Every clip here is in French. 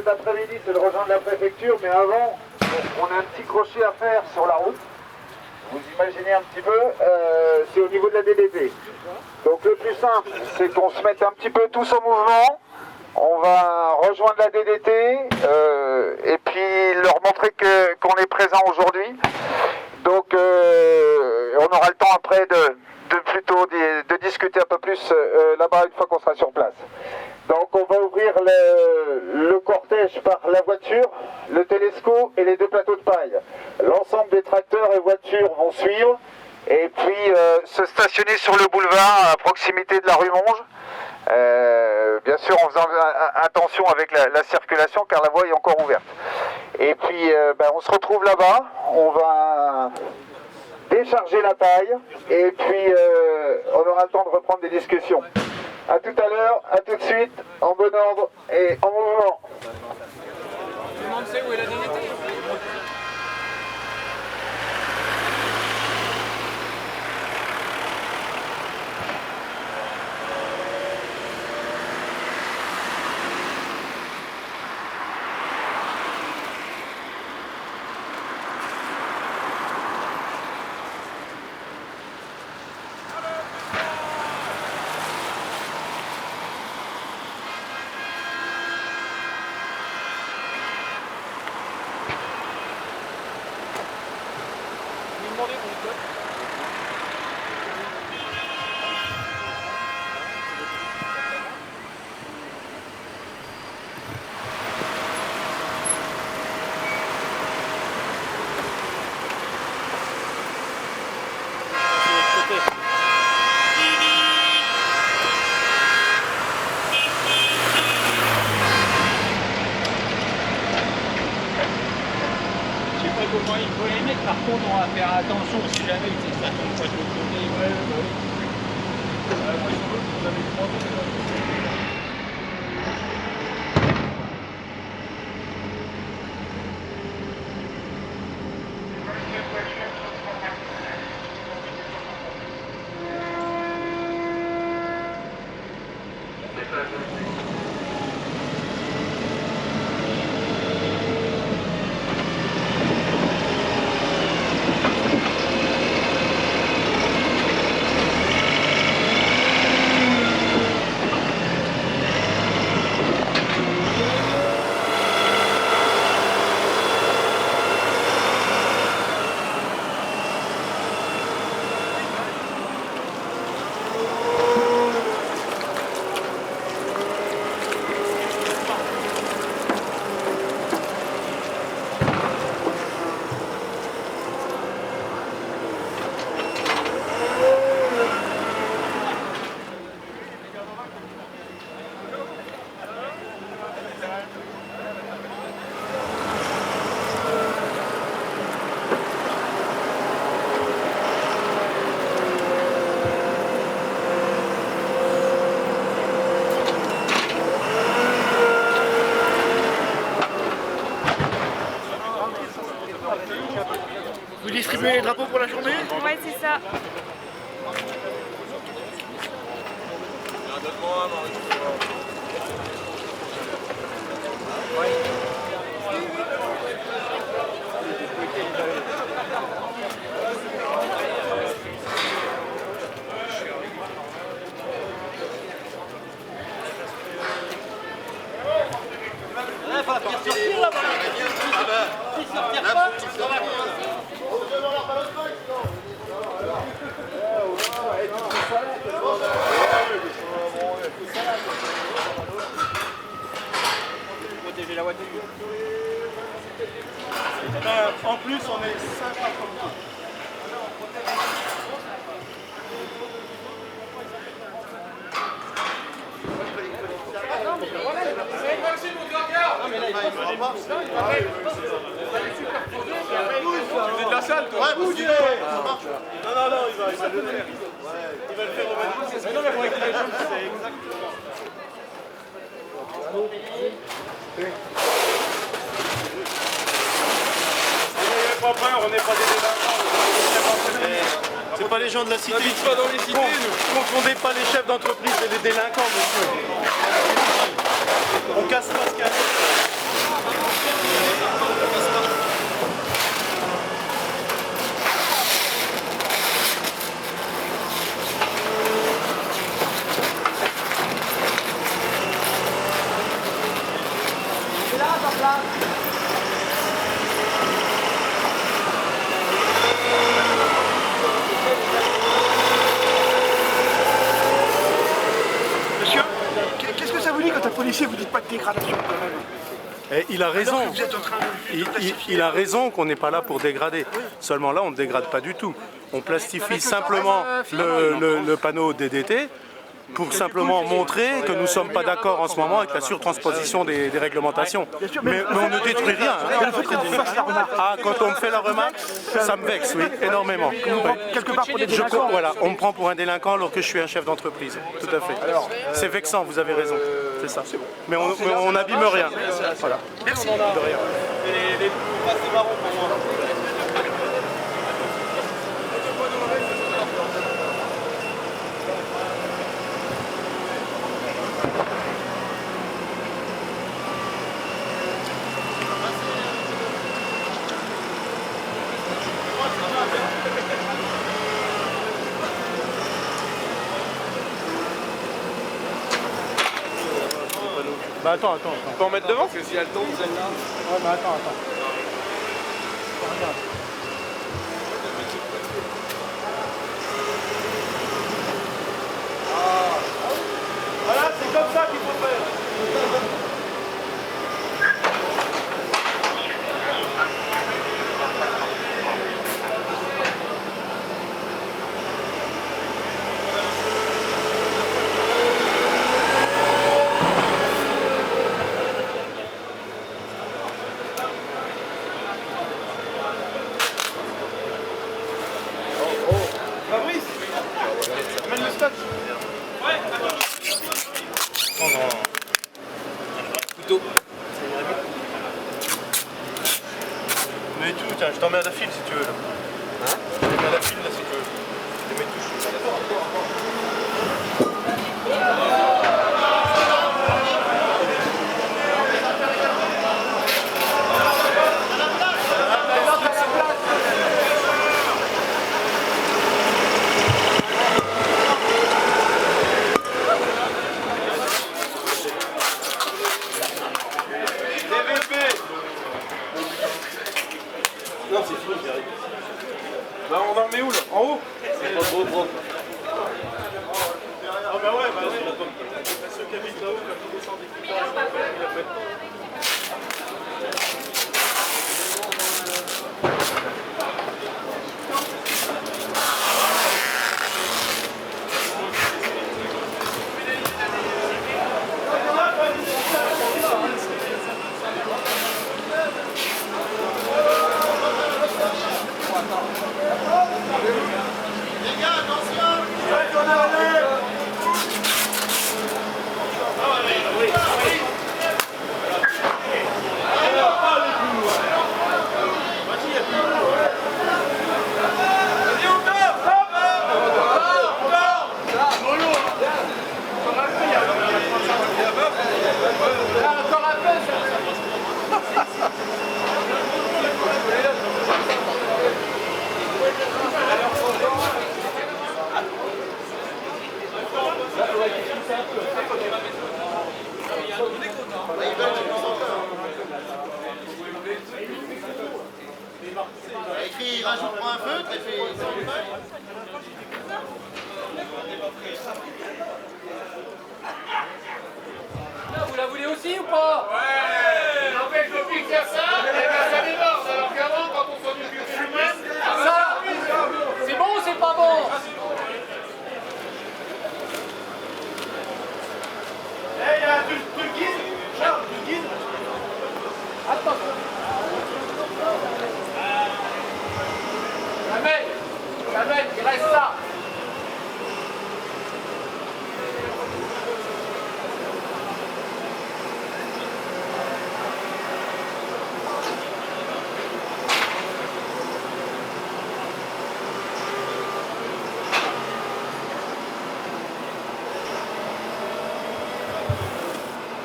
après-midi, c'est de rejoindre la préfecture, mais avant, on a un petit crochet à faire sur la route. Vous imaginez un petit peu, c'est au niveau de la DDT. Donc le plus simple, c'est qu'on se mette un petit peu tous en mouvement. On va rejoindre la DDT et puis leur montrer qu'on est présent aujourd'hui. Donc on aura le temps après de discuter un peu plus là-bas une fois qu'on sera sur place. Donc on va ouvrir le cortège par la voiture, le télesco et les deux plateaux de paille. L'ensemble des tracteurs et voitures vont suivre et puis se stationner sur le boulevard à proximité de la rue Monge. Bien sûr en faisant attention avec la circulation car la voie est encore ouverte. Et puis on se retrouve là-bas, on va décharger la paille et puis on aura le temps de reprendre des discussions. A tout à l'heure, à tout de suite, en bon ordre et en mouvement. Tout le monde sait où est la DDT ? Comment il faut les mettre, par contre on va faire attention si jamais ça tombe pas de l'autre côté. Ouais, moi je veux que vous avez demandé. Vous distribuez les drapeaux pour la journée? Ouais, c'est ça. Protéger la voiture. En plus, on est 5 à Tu fais de la salle, toi? Ouais, bouge! Non, il va le faire. Il va le faire au même. Mais non, mais pour écouter les gens, c'est exact. N'ayez pas peur, on n'est pas des délinquants. C'est pas les gens de la cité. On n'habite pas dans les cités, nous. Confondez pas les chefs d'entreprise et les délinquants, monsieur. On casse pas ce qu'il y a. Monsieur, qu'est-ce que ça vous dit quand un policier vous dit pas de dégradation quand même? Et il a raison. Alors que vous êtes en train de Il a raison qu'on n'est pas là pour dégrader. Seulement là, on ne dégrade pas du tout. On plastifie simplement le panneau DDT pour simplement montrer que nous ne sommes pas d'accord en ce moment avec la surtransposition des réglementations. Mais on ne détruit rien. Ah, quand on me fait la remarque, ça me vexe, oui, énormément. quelque part pour des délinquants. Voilà, on me prend pour un délinquant alors que je suis un chef d'entreprise. Tout à fait. C'est vexant, vous avez raison. C'est ça. Mais on n'abîme rien. Voilà. Merci. De rien. Et les c'est marrant pour moi. Bah attends. On peut en mettre devant? Parce que si elle tombe, celle-là. Ouais, mais attends. Regarde. Voilà, c'est comme ça qu'il faut faire. Fabrice, amène le scotch. Ouais, d'accord. Couteau. Mais tout, tiens, je t'en mets à la file si tu veux. Hein? Je t'en mets à la file là si tu veux. Je te mets touche. Non, c'est fini, j'arrive. Là, on en met où là? En haut? C'est pas trop. Ah bah ouais, ceux qui habitent là-haut, quand ils descendent des équipages, il a pas de temps. Écrit, rajoute pour un feutre et fait ça en feuille. Vous la voulez aussi ou pas? Ouais. N'empêche le pic faire ça, et ben ça déborde. Alors qu'avant, quand on s'en occupe du chemin, ça, c'est bon ou c'est pas bon? Eh, y'a tu le guides? Charles, tu le guides? Attention. Jamais, il reste ça.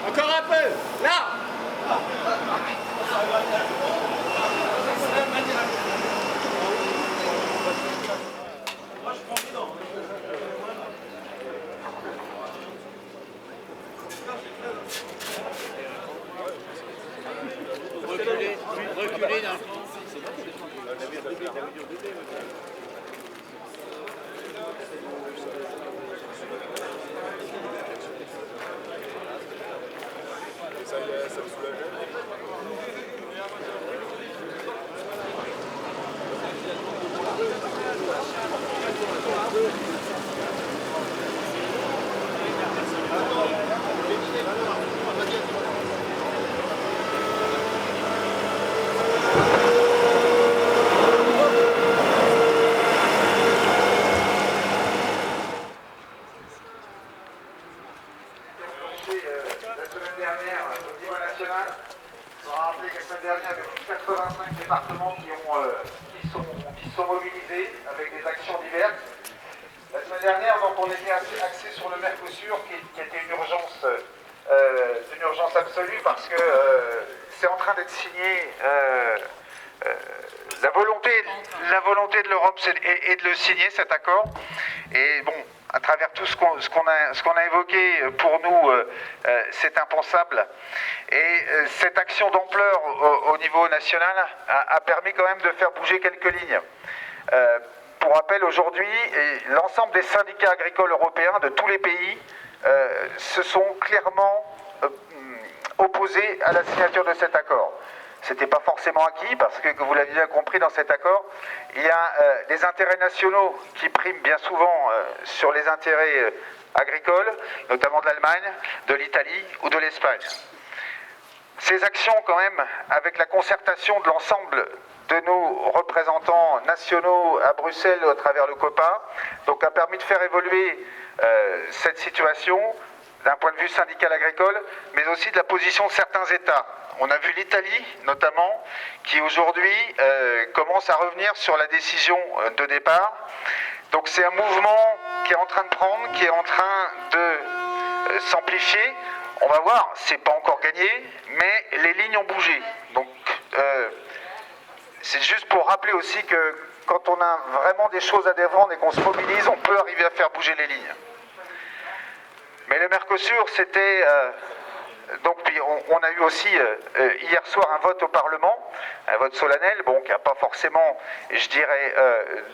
Encore un peu, là. mobilisés avec des actions diverses. La semaine dernière, donc, on était axé sur le Mercosur, qui était une urgence absolue, parce que c'est en train d'être signé. La volonté de l'Europe est de le signer, cet accord. Et bon, à travers tout ce qu'on a évoqué, pour nous, c'est impensable. Et cette action d'ampleur au niveau national a permis quand même de faire bouger quelques lignes. Pour rappel, aujourd'hui, l'ensemble des syndicats agricoles européens de tous les pays se sont clairement opposés à la signature de cet accord. Ce n'était pas forcément acquis, parce que vous l'avez bien compris, dans cet accord, il y a des intérêts nationaux qui priment bien souvent sur les intérêts agricoles, notamment de l'Allemagne, de l'Italie ou de l'Espagne. Ces actions, quand même, avec la concertation de l'ensemble de nos représentants nationaux à Bruxelles à travers le COPA, donc a permis de faire évoluer cette situation d'un point de vue syndical agricole, mais aussi de la position de certains États. On a vu l'Italie, notamment, qui aujourd'hui commence à revenir sur la décision de départ. Donc c'est un mouvement qui est en train de prendre, qui est en train de s'amplifier. On va voir, c'est pas encore gagné, mais les lignes ont bougé. Donc c'est juste pour rappeler aussi que quand on a vraiment des choses à défendre et qu'on se mobilise, on peut arriver à faire bouger les lignes. Mais le Mercosur, c'était... donc puis on a eu aussi hier soir un vote au Parlement, un vote solennel, bon, qui n'a pas forcément, je dirais,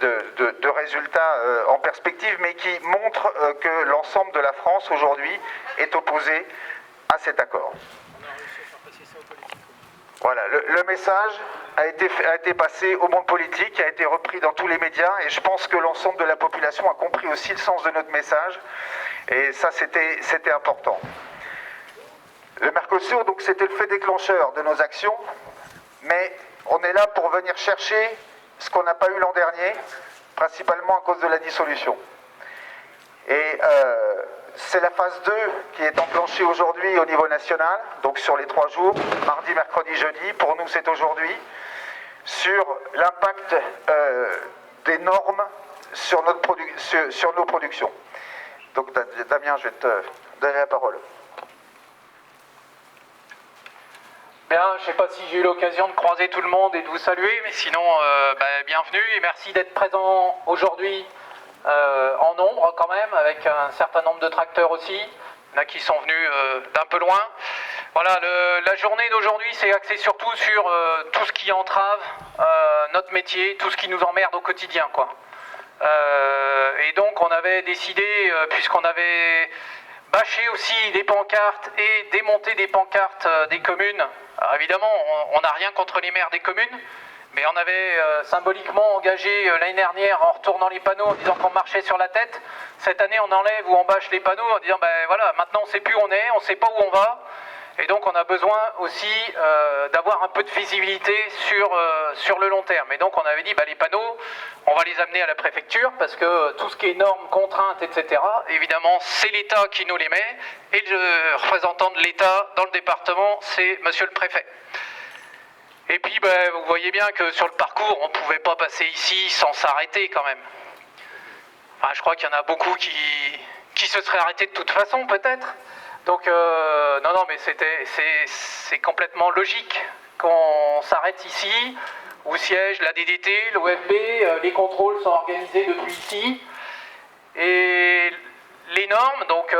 de résultats en perspective, mais qui montre que l'ensemble de la France aujourd'hui est opposé à cet accord. Voilà, le message a été passé au monde politique, a été repris dans tous les médias, et je pense que l'ensemble de la population a compris aussi le sens de notre message, et ça c'était important. Le Mercosur, donc, c'était le fait déclencheur de nos actions, mais on est là pour venir chercher ce qu'on n'a pas eu l'an dernier, principalement à cause de la dissolution. Et c'est la phase 2 qui est enclenchée aujourd'hui au niveau national, donc sur les 3 jours, mardi, mercredi, jeudi, pour nous c'est aujourd'hui, sur l'impact des normes sur nos productions. Donc Damien, je vais te donner la parole. Bien, je ne sais pas si j'ai eu l'occasion de croiser tout le monde et de vous saluer, mais sinon, bienvenue et merci d'être présent aujourd'hui en nombre quand même, avec un certain nombre de tracteurs aussi. Il y en a qui sont venus d'un peu loin. Voilà, la journée d'aujourd'hui s'est axée surtout sur tout ce qui entrave notre métier, tout ce qui nous emmerde au quotidien, quoi. Et donc on avait décidé, puisqu'on avait bâché aussi des pancartes et démonté des pancartes des communes. Alors évidemment, on n'a rien contre les maires des communes, mais on avait symboliquement engagé l'année dernière en retournant les panneaux en disant qu'on marchait sur la tête. Cette année, on enlève ou on bâche les panneaux en disant voilà, maintenant on ne sait plus où on est, on ne sait pas où on va. Et donc on a besoin aussi d'avoir un peu de visibilité sur le long terme. Et donc on avait dit les panneaux, on va les amener à la préfecture parce que tout ce qui est normes, contraintes, etc., évidemment c'est l'État qui nous les met. Et le représentant de l'État dans le département, c'est monsieur le préfet. Et puis vous voyez bien que sur le parcours, on ne pouvait pas passer ici sans s'arrêter quand même. Enfin, je crois qu'il y en a beaucoup qui se seraient arrêtés de toute façon peut-être. Donc non, mais c'est complètement logique qu'on s'arrête ici, où siège la DDT, l'OFB, les contrôles sont organisés depuis ici. Et les normes, donc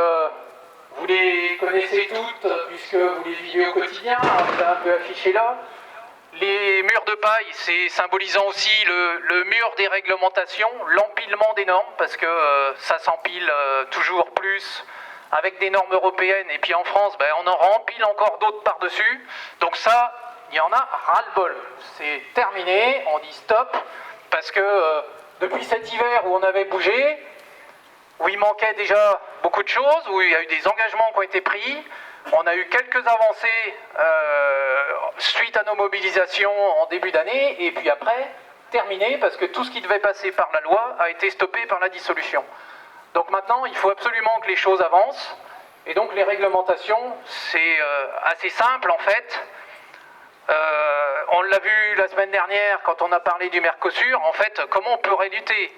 vous les connaissez toutes, puisque vous les vivez au quotidien, on les a un peu affichées là. Les murs de paille, c'est symbolisant aussi le mur des réglementations, l'empilement des normes, parce que ça s'empile toujours plus avec des normes européennes, et puis en France, on en rempile encore d'autres par-dessus. Donc ça, il y en a ras-le-bol. C'est terminé, on dit stop, parce que depuis cet hiver où on avait bougé, où il manquait déjà beaucoup de choses, où il y a eu des engagements qui ont été pris, on a eu quelques avancées suite à nos mobilisations en début d'année, et puis après, terminé, parce que tout ce qui devait passer par la loi a été stoppé par la dissolution. Donc maintenant, il faut absolument que les choses avancent. Et donc les réglementations, c'est assez simple en fait. On l'a vu la semaine dernière quand on a parlé du Mercosur, en fait, comment on pourrait lutter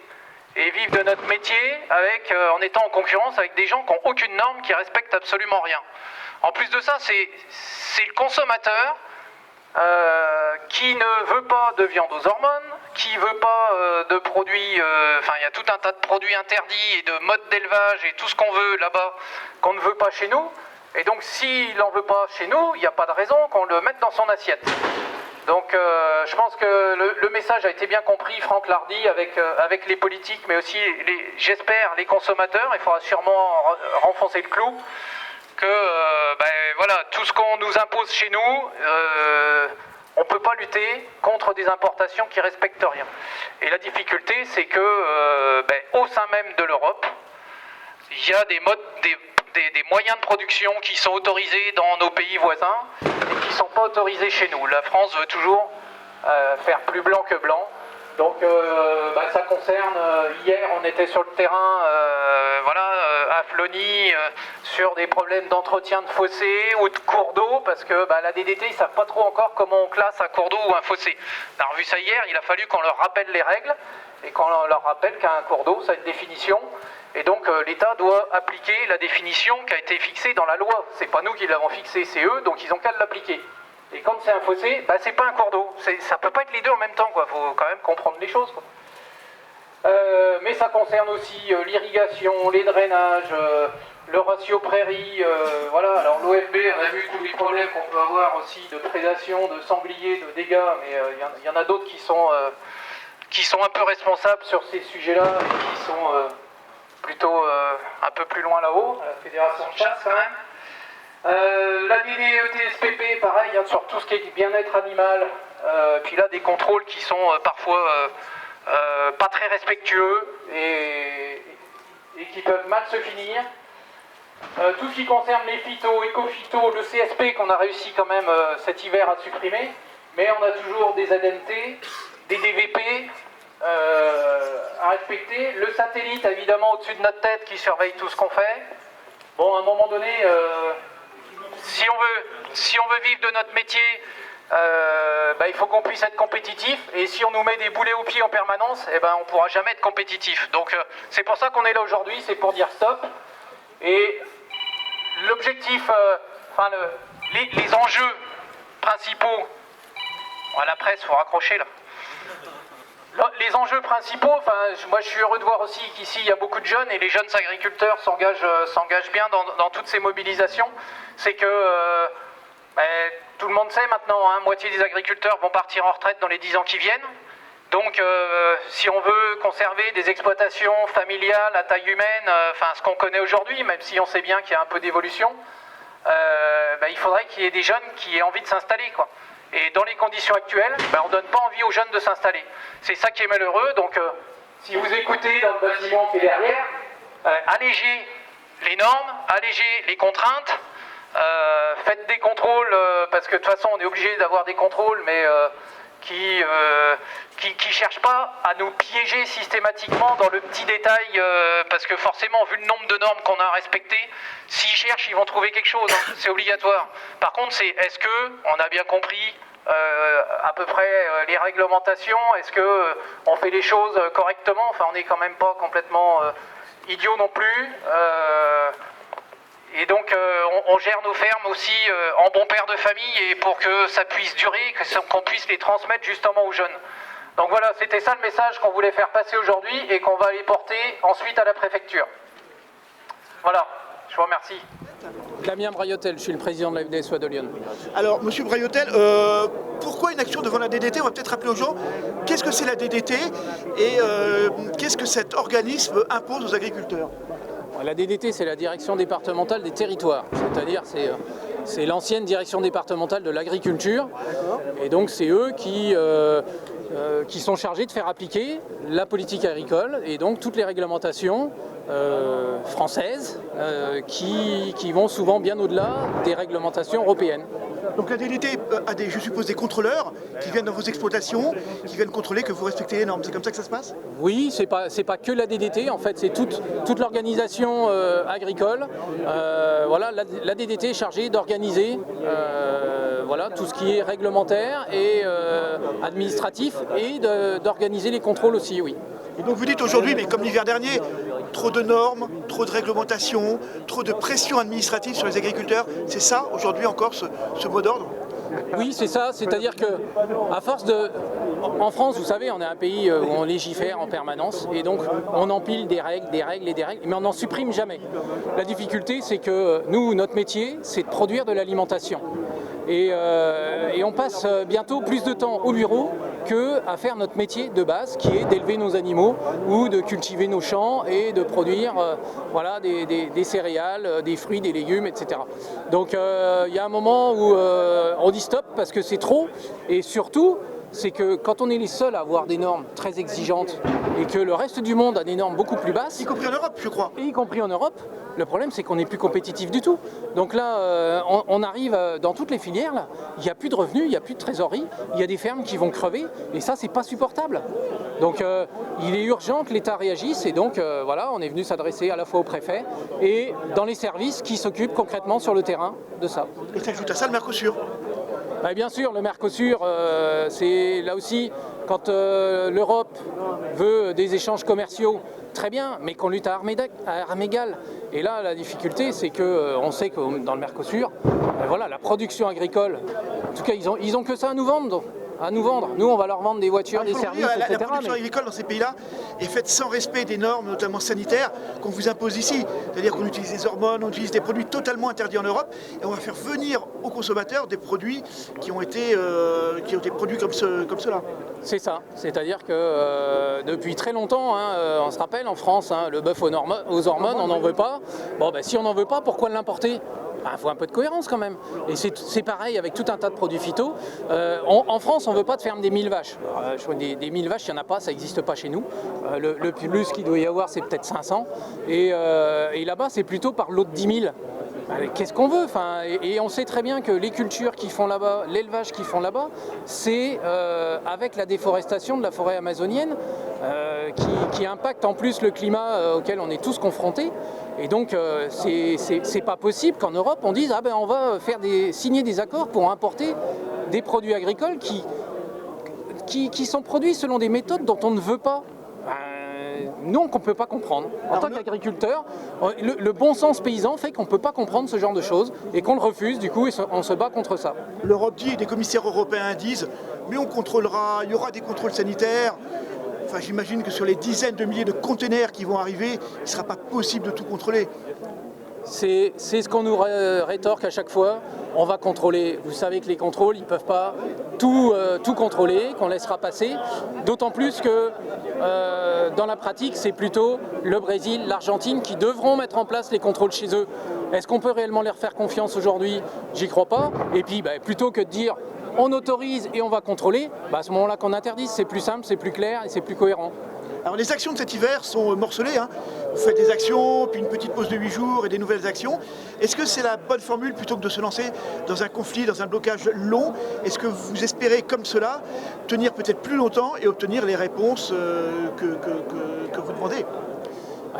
et vivre de notre métier en étant en concurrence avec des gens qui n'ont aucune norme, qui respectent absolument rien. En plus de ça, c'est le consommateur qui ne veut pas de viande aux hormones, qui veut pas de produits, il y a tout un tas de produits interdits et de modes d'élevage et tout ce qu'on veut là-bas qu'on ne veut pas chez nous. Et donc s'il n'en veut pas chez nous, il n'y a pas de raison qu'on le mette dans son assiette. Donc je pense que le message a été bien compris, Franck l'a redit, avec les politiques, mais aussi, j'espère, les consommateurs. Il faudra sûrement renfoncer le clou, que voilà, tout ce qu'on nous impose chez nous, on ne peut pas lutter contre des importations qui ne respectent rien. Et la difficulté, c'est que au sein même de l'Europe, il y a des moyens de production qui sont autorisés dans nos pays voisins et qui ne sont pas autorisés chez nous. La France veut toujours faire plus blanc que blanc. Donc ça concerne, hier on était sur le terrain à Flony sur des problèmes d'entretien de fossés ou de cours d'eau, parce que la DDT ils ne savent pas trop encore comment on classe un cours d'eau ou un fossé. On a revu ça hier, il a fallu qu'on leur rappelle les règles et qu'on leur rappelle qu'un cours d'eau ça a une définition. Et donc l'État doit appliquer la définition qui a été fixée dans la loi. C'est pas nous qui l'avons fixée, c'est eux, donc ils ont qu'à l'appliquer. Et quand c'est un fossé, c'est pas un cours d'eau. Ça peut pas être les deux en même temps, quoi. Faut quand même comprendre les choses, quoi. Mais ça concerne aussi l'irrigation, les drainages, le ratio prairie, voilà. Alors l'OFB, on a vu tous les problèmes qu'on peut avoir aussi de prédation, de sangliers, de dégâts, mais il y en a d'autres qui sont un peu responsables sur ces sujets-là et qui sont plutôt un peu plus loin là-haut, à la Fédération de chasse quand même. La DDE-TSPP, pareil, sur tout ce qui est bien-être animal, puis là des contrôles qui sont parfois pas très respectueux et qui peuvent mal se finir. Tout ce qui concerne les phytos, éco-phytos, le CSP qu'on a réussi quand même cet hiver à supprimer, mais on a toujours des ADMT, des DVP à respecter, le satellite évidemment au-dessus de notre tête qui surveille tout ce qu'on fait. Bon, à un moment donné, si on veut vivre de notre métier, il faut qu'on puisse être compétitif, et si on nous met des boulets aux pieds en permanence, on ne pourra jamais être compétitif. Donc c'est pour ça qu'on est là aujourd'hui, c'est pour dire stop. Et l'objectif, les enjeux principaux, à la presse, il faut raccrocher là. Les enjeux principaux, moi je suis heureux de voir aussi qu'ici il y a beaucoup de jeunes et les jeunes agriculteurs s'engagent bien dans toutes ces mobilisations. C'est que tout le monde sait maintenant, moitié des agriculteurs vont partir en retraite dans les 10 ans qui viennent. Donc si on veut conserver des exploitations familiales à taille humaine, ce qu'on connaît aujourd'hui, même si on sait bien qu'il y a un peu d'évolution, il faudrait qu'il y ait des jeunes qui aient envie de s'installer, quoi. Et dans les conditions actuelles, on ne donne pas envie aux jeunes de s'installer. C'est ça qui est malheureux. Donc, si vous écoutez dans le bâtiment qui est derrière, allégez les normes, allégez les contraintes, faites des contrôles, parce que de toute façon, on est obligé d'avoir des contrôles, mais qui cherchent pas à nous piéger systématiquement dans le petit détail, parce que forcément, vu le nombre de normes qu'on a à respecter, s'ils cherchent, ils vont trouver quelque chose, c'est obligatoire. Par contre, est-ce qu'on a bien compris à peu près les réglementations, est-ce qu'on fait les choses correctement, on n'est quand même pas complètement idiot non plus, et donc on gère nos fermes aussi en bon père de famille, et pour que ça puisse durer, qu'on puisse les transmettre justement aux jeunes. Donc voilà, c'était ça le message qu'on voulait faire passer aujourd'hui et qu'on va aller porter ensuite à la préfecture. Voilà, je vous remercie. Damien Braillotel, je suis le président de la FDSOA de Lyon. Alors, monsieur Braillotel, pourquoi une action devant la DDT? On va peut-être rappeler aux gens qu'est-ce que c'est la DDT et qu'est-ce que cet organisme impose aux agriculteurs. La DDT, c'est la direction départementale des territoires, c'est-à-dire c'est l'ancienne direction départementale de l'agriculture, et donc c'est eux qui sont chargés de faire appliquer la politique agricole et donc toutes les réglementations françaises qui vont souvent bien au-delà des réglementations européennes. Donc la DDT a je suppose des contrôleurs qui viennent dans vos exploitations, qui viennent contrôler que vous respectez les normes. C'est comme ça que ça se passe? Oui, c'est pas que la DDT, en fait, c'est toute l'organisation agricole. Voilà, la DDT est chargée d'organiser voilà, tout ce qui est réglementaire et administratif et d'organiser les contrôles aussi, oui. Et donc vous dites aujourd'hui, mais comme l'hiver dernier, trop de normes, trop de réglementations, trop de pression administrative sur les agriculteurs. C'est ça aujourd'hui encore ce mot d'ordre? Oui, c'est ça, c'est-à-dire que à force de... En France, vous savez, on est un pays où on légifère en permanence et donc on empile des règles, mais on n'en supprime jamais. La difficulté, c'est que nous, notre métier, c'est de produire de l'alimentation. Et on passe bientôt plus de temps au bureau qu'à faire notre métier de base, qui est d'élever nos animaux ou de cultiver nos champs et de produire voilà, des céréales, des fruits, des légumes, etc. Donc il y a un moment où on dit stop parce que c'est trop, et surtout, c'est que quand on est les seuls à avoir des normes très exigeantes et que le reste du monde a des normes beaucoup plus basses, y compris en Europe, je crois. Y compris en Europe, le problème c'est qu'on n'est plus compétitif du tout. Donc là, on arrive dans toutes les filières, là, il n'y a plus de revenus, il n'y a plus de trésorerie, il y a des fermes qui vont crever et ça c'est pas supportable. Donc il est urgent que l'État réagisse et donc voilà, on est venu s'adresser à la fois au préfet et dans les services qui s'occupent concrètement sur le terrain de ça. Et s'ajoute à ça le Mercosur. Bah, bien sûr, le Mercosur, c'est là aussi, quand l'Europe veut des échanges commerciaux, très bien, mais qu'on lutte à armes égales. Et là, la difficulté, c'est qu'on sait que dans le Mercosur, voilà, la production agricole, en tout cas, ils ont que ça à nous vendre. Nous, on va leur vendre des voitures, des services, etc. La production agricole dans ces pays-là est faite sans respect des normes, notamment sanitaires, qu'on vous impose ici. C'est-à-dire qu'on utilise des hormones, on utilise des produits totalement interdits en Europe, et on va faire venir aux consommateurs des produits qui ont été produits comme cela. C'est ça, c'est-à-dire que depuis très longtemps, hein, on se rappelle en France, hein, le bœuf aux hormones, on n'en veut pas. Bon, ben, si on n'en veut pas, pourquoi l'importer? Il faut un peu de cohérence quand même. Et c'est pareil avec tout un tas de produits phyto. En France, on ne veut pas de ferme des 1000 vaches. Des 1000 vaches, il n'y en a pas, ça n'existe pas chez nous. Le plus qu'il doit y avoir, c'est peut-être 500. Et là-bas, c'est plutôt par lot de 10 000. Qu'est-ce qu'on veut? Et on sait très bien que les cultures qu'ils font là-bas, l'élevage qu'ils font là-bas, c'est avec la déforestation de la forêt amazonienne qui impacte en plus le climat auquel on est tous confrontés. Et donc c'est pas possible qu'en Europe on dise on va signer des accords pour importer des produits agricoles qui sont produits selon des méthodes dont on ne veut pas. Non, qu'on ne peut pas comprendre. En tant qu'agriculteur, le bon sens paysan fait qu'on ne peut pas comprendre ce genre de choses et qu'on le refuse du coup et on se bat contre ça. L'Europe dit, des commissaires européens disent, mais on contrôlera, il y aura des contrôles sanitaires. Enfin, j'imagine que sur les dizaines de milliers de containers qui vont arriver, il ne sera pas possible de tout contrôler. C'est ce qu'on nous rétorque à chaque fois. On va contrôler. Vous savez que les contrôles, ils ne peuvent pas tout contrôler, qu'on laissera passer. D'autant plus que dans la pratique, c'est plutôt le Brésil, l'Argentine qui devront mettre en place les contrôles chez eux. Est-ce qu'on peut réellement leur faire confiance aujourd'hui? J'y crois pas. Et puis, plutôt que de dire on autorise et on va contrôler, à ce moment-là qu'on interdise, c'est plus simple, c'est plus clair et c'est plus cohérent. Alors les actions de cet hiver sont morcelées, hein. Vous faites des actions, puis une petite pause de 8 jours et des nouvelles actions. Est-ce que c'est la bonne formule plutôt que de se lancer dans un conflit, dans un blocage long? Est-ce que vous espérez comme cela tenir peut-être plus longtemps et obtenir les réponses que vous demandez?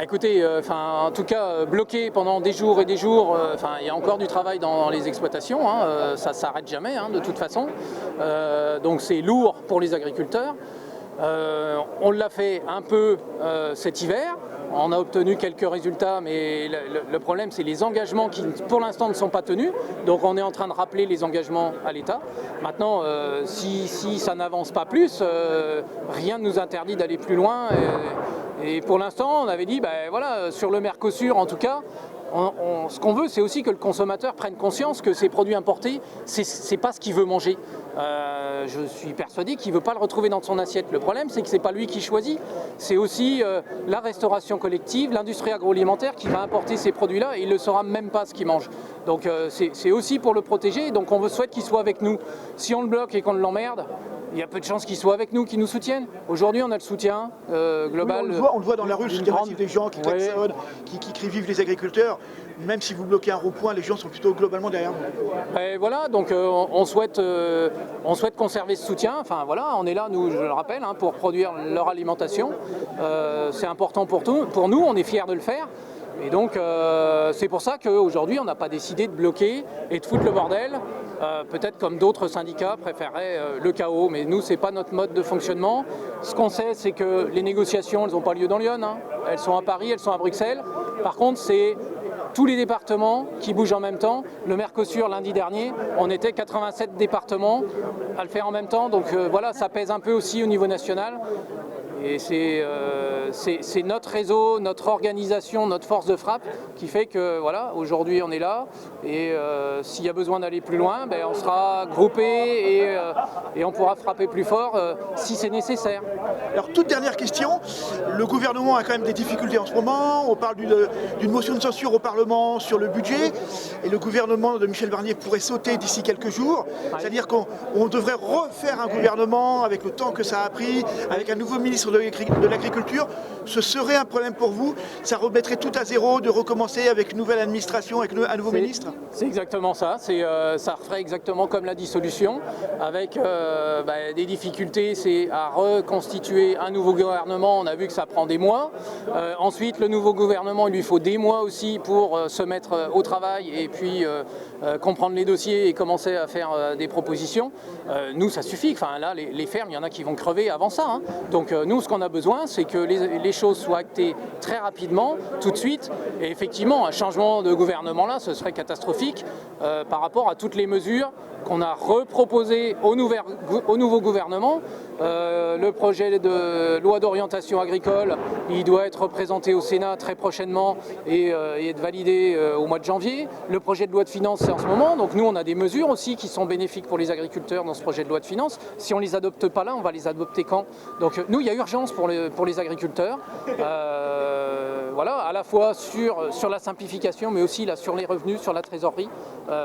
Écoutez, en tout cas, bloqué pendant des jours et des jours, il y a encore du travail dans les exploitations, hein, ça ne s'arrête jamais de toute façon, donc c'est lourd pour les agriculteurs. On l'a fait un peu cet hiver, on a obtenu quelques résultats, mais le problème c'est les engagements qui pour l'instant ne sont pas tenus, donc on est en train de rappeler les engagements à l'État. Maintenant, si ça n'avance pas plus, rien ne nous interdit d'aller plus loin. Et pour l'instant, on avait dit, sur le Mercosur en tout cas, ce qu'on veut, c'est aussi que le consommateur prenne conscience que ces produits importés, c'est pas ce qu'il veut manger. Je suis persuadé qu'il ne veut pas le retrouver dans son assiette. Le problème, c'est que c'est pas lui qui choisit. C'est aussi la restauration collective, l'industrie agroalimentaire qui va importer ces produits-là et il ne saura même pas ce qu'il mange. Donc c'est aussi pour le protéger. Donc on souhaite qu'il soit avec nous. Si on le bloque et qu'on l'emmerde, il y a peu de chances qu'ils soient avec nous, qu'ils nous soutiennent. Aujourd'hui, on a le soutien global. Oui, on le voit dans la rue, il y a des gens qui klaxonnent, qui crient vive les agriculteurs. Même si vous bloquez un rond-point, les gens sont plutôt globalement derrière vous. Et voilà, donc on souhaite conserver ce soutien. Enfin voilà, on est là, nous, je le rappelle, hein, pour produire leur alimentation. C'est important pour nous, on est fiers de le faire. Et donc c'est pour ça qu'aujourd'hui on n'a pas décidé de bloquer et de foutre le bordel. Peut-être comme d'autres syndicats préféreraient le chaos, mais nous c'est pas notre mode de fonctionnement. Ce qu'on sait, c'est que les négociations, elles n'ont pas lieu dans Lyon, hein. Elles sont à Paris, elles sont à Bruxelles. Par contre, c'est tous les départements qui bougent en même temps. Le Mercosur, lundi dernier, on était 87 départements à le faire en même temps. Donc voilà, ça pèse un peu aussi au niveau national. Et c'est notre réseau, notre organisation, notre force de frappe qui fait que voilà, aujourd'hui on est là. Et s'il y a besoin d'aller plus loin, ben, on sera groupé et on pourra frapper plus fort si c'est nécessaire. Alors toute dernière question, le gouvernement a quand même des difficultés en ce moment. On parle d'une motion de censure au Parlement sur le budget. Et le gouvernement de Michel Barnier pourrait sauter d'ici quelques jours. C'est-à-dire qu'on devrait refaire un gouvernement avec le temps que ça a pris, avec un nouveau ministre de l'Agriculture. Ce serait un problème pour vous? Ça remettrait tout à zéro de recommencer avec une nouvelle administration, avec un nouveau ministre? C'est exactement ça. Ça referait exactement comme la dissolution, avec des difficultés. C'est à reconstituer un nouveau gouvernement. On a vu que ça prend des mois. Ensuite, le nouveau gouvernement, il lui faut des mois aussi pour se mettre au travail et puis comprendre les dossiers et commencer à faire des propositions. Nous, ça suffit. Enfin, là, les fermes, il y en a qui vont crever avant ça. Hein. Donc nous, ce qu'on a besoin, c'est que les choses soient actées très rapidement, tout de suite. Et effectivement, un changement de gouvernement là, ce serait catastrophique par rapport à toutes les mesures qu'on a reproposées au nouveau gouvernement. Le projet de loi d'orientation agricole, il doit être présenté au Sénat très prochainement et être validé au mois de janvier. Le projet de loi de finances, c'est en ce moment. Donc nous, on a des mesures aussi qui sont bénéfiques pour les agriculteurs dans ce projet de loi de finances. Si on ne les adopte pas là, on va les adopter quand? Donc nous, il y a urgence pour les agriculteurs. Voilà, à la fois sur la simplification, mais aussi là, sur les revenus, sur la trésorerie.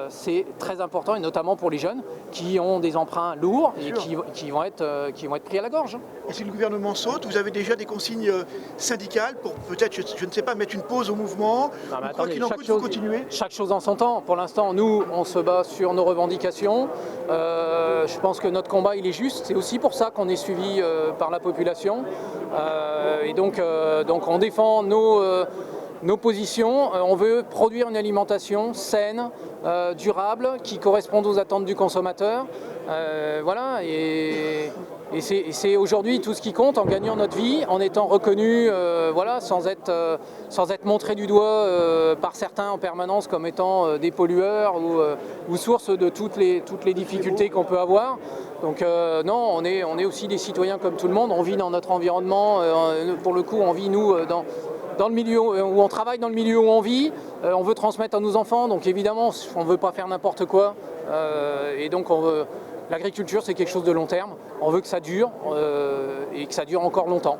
C'est très important, et notamment pour les jeunes qui ont des emprunts lourds et qui vont être pris à la gorge. Et si le gouvernement saute, vous avez déjà des consignes syndicales pour peut-être, je ne sais pas, mettre une pause au mouvement? Quoi qu'il en coûte, vous continuez? Chaque chose en son temps. Pour l'instant, nous, on se bat sur nos revendications. Je pense que notre combat, il est juste. C'est aussi pour ça qu'on est suivi par la population. Et donc on défend nos positions. On veut produire une alimentation saine, durable, qui corresponde aux attentes du consommateur. Voilà, et c'est aujourd'hui tout ce qui compte, en gagnant notre vie, en étant reconnu, voilà, sans être montré du doigt par certains en permanence comme étant des pollueurs ou source de toutes les difficultés qu'on peut avoir. Donc non, on est aussi des citoyens comme tout le monde, on vit dans notre environnement, pour le coup on vit nous dans le milieu où on travaille, dans le milieu où on vit, on veut transmettre à nos enfants, donc évidemment on ne veut pas faire n'importe quoi, et donc l'agriculture c'est quelque chose de long terme, on veut que ça dure et que ça dure encore longtemps.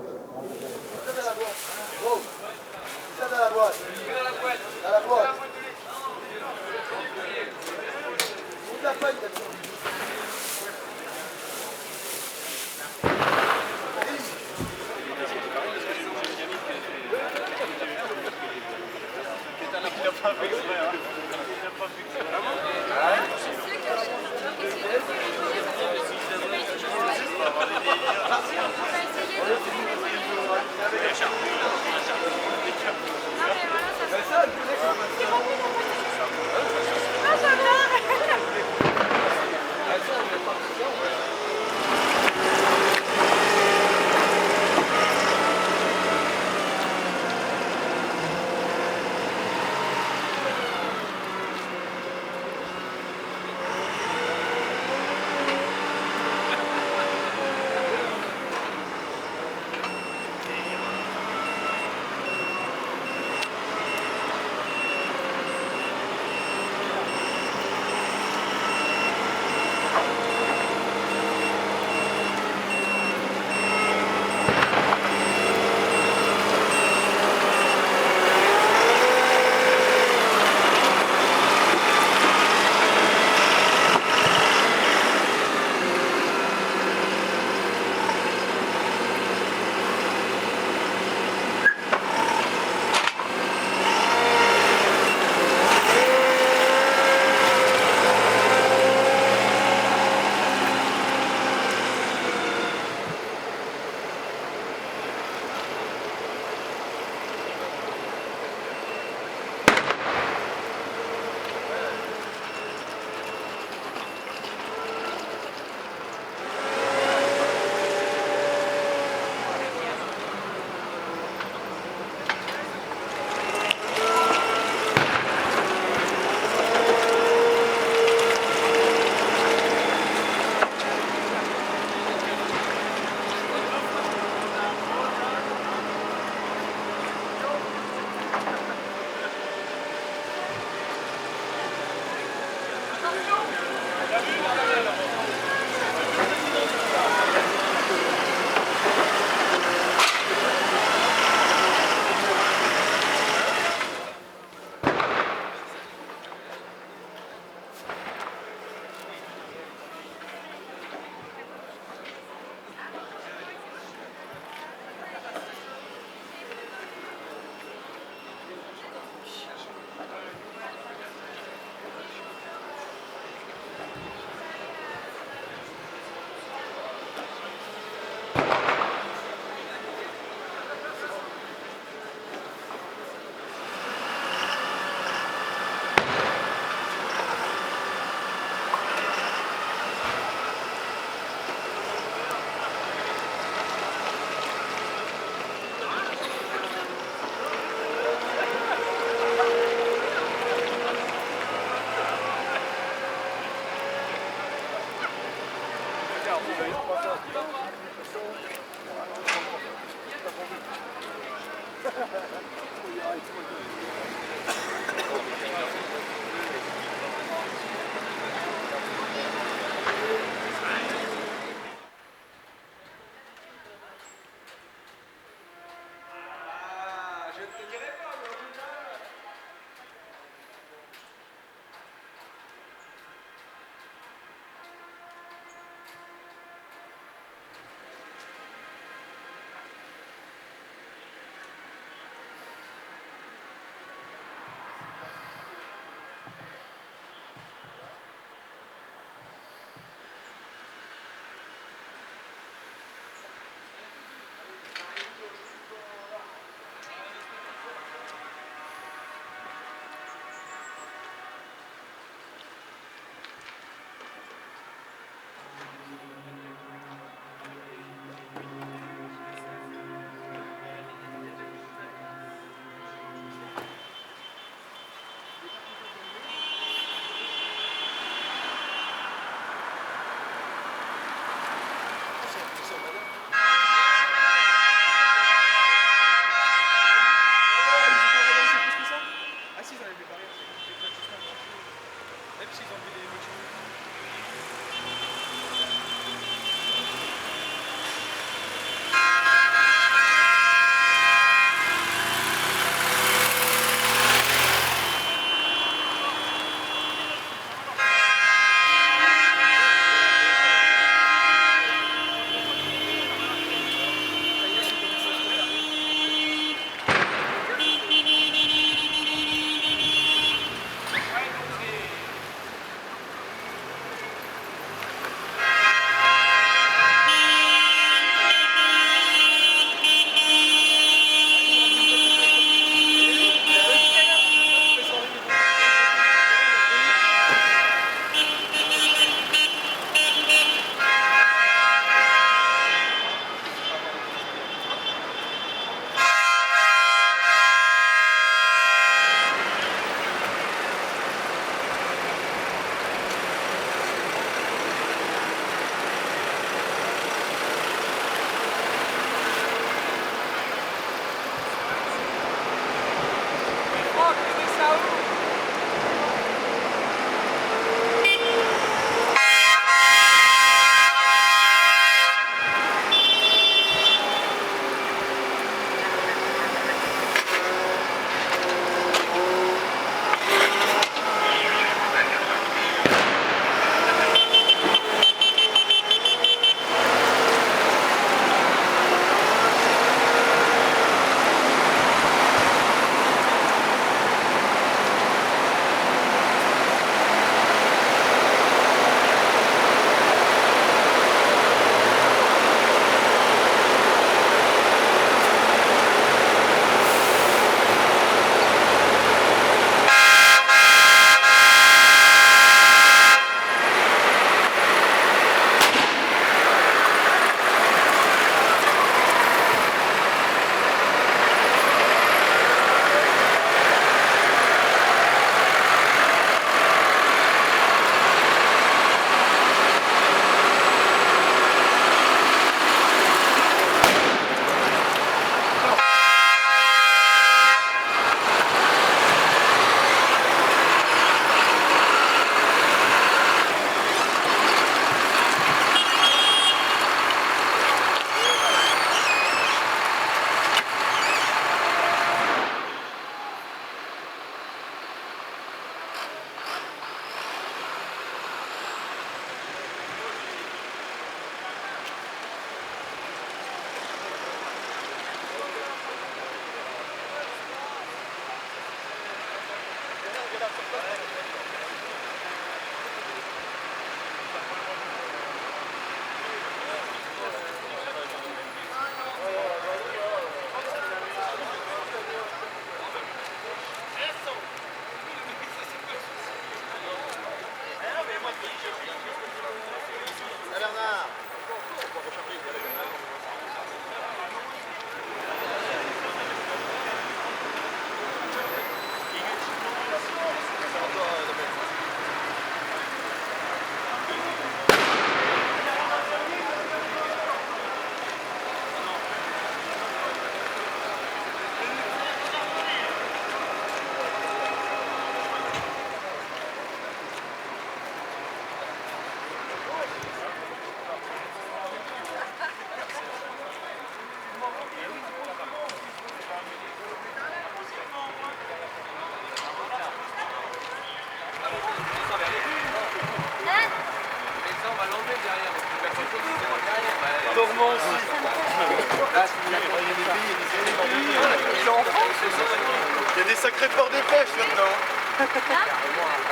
sacré port des pêches maintenant.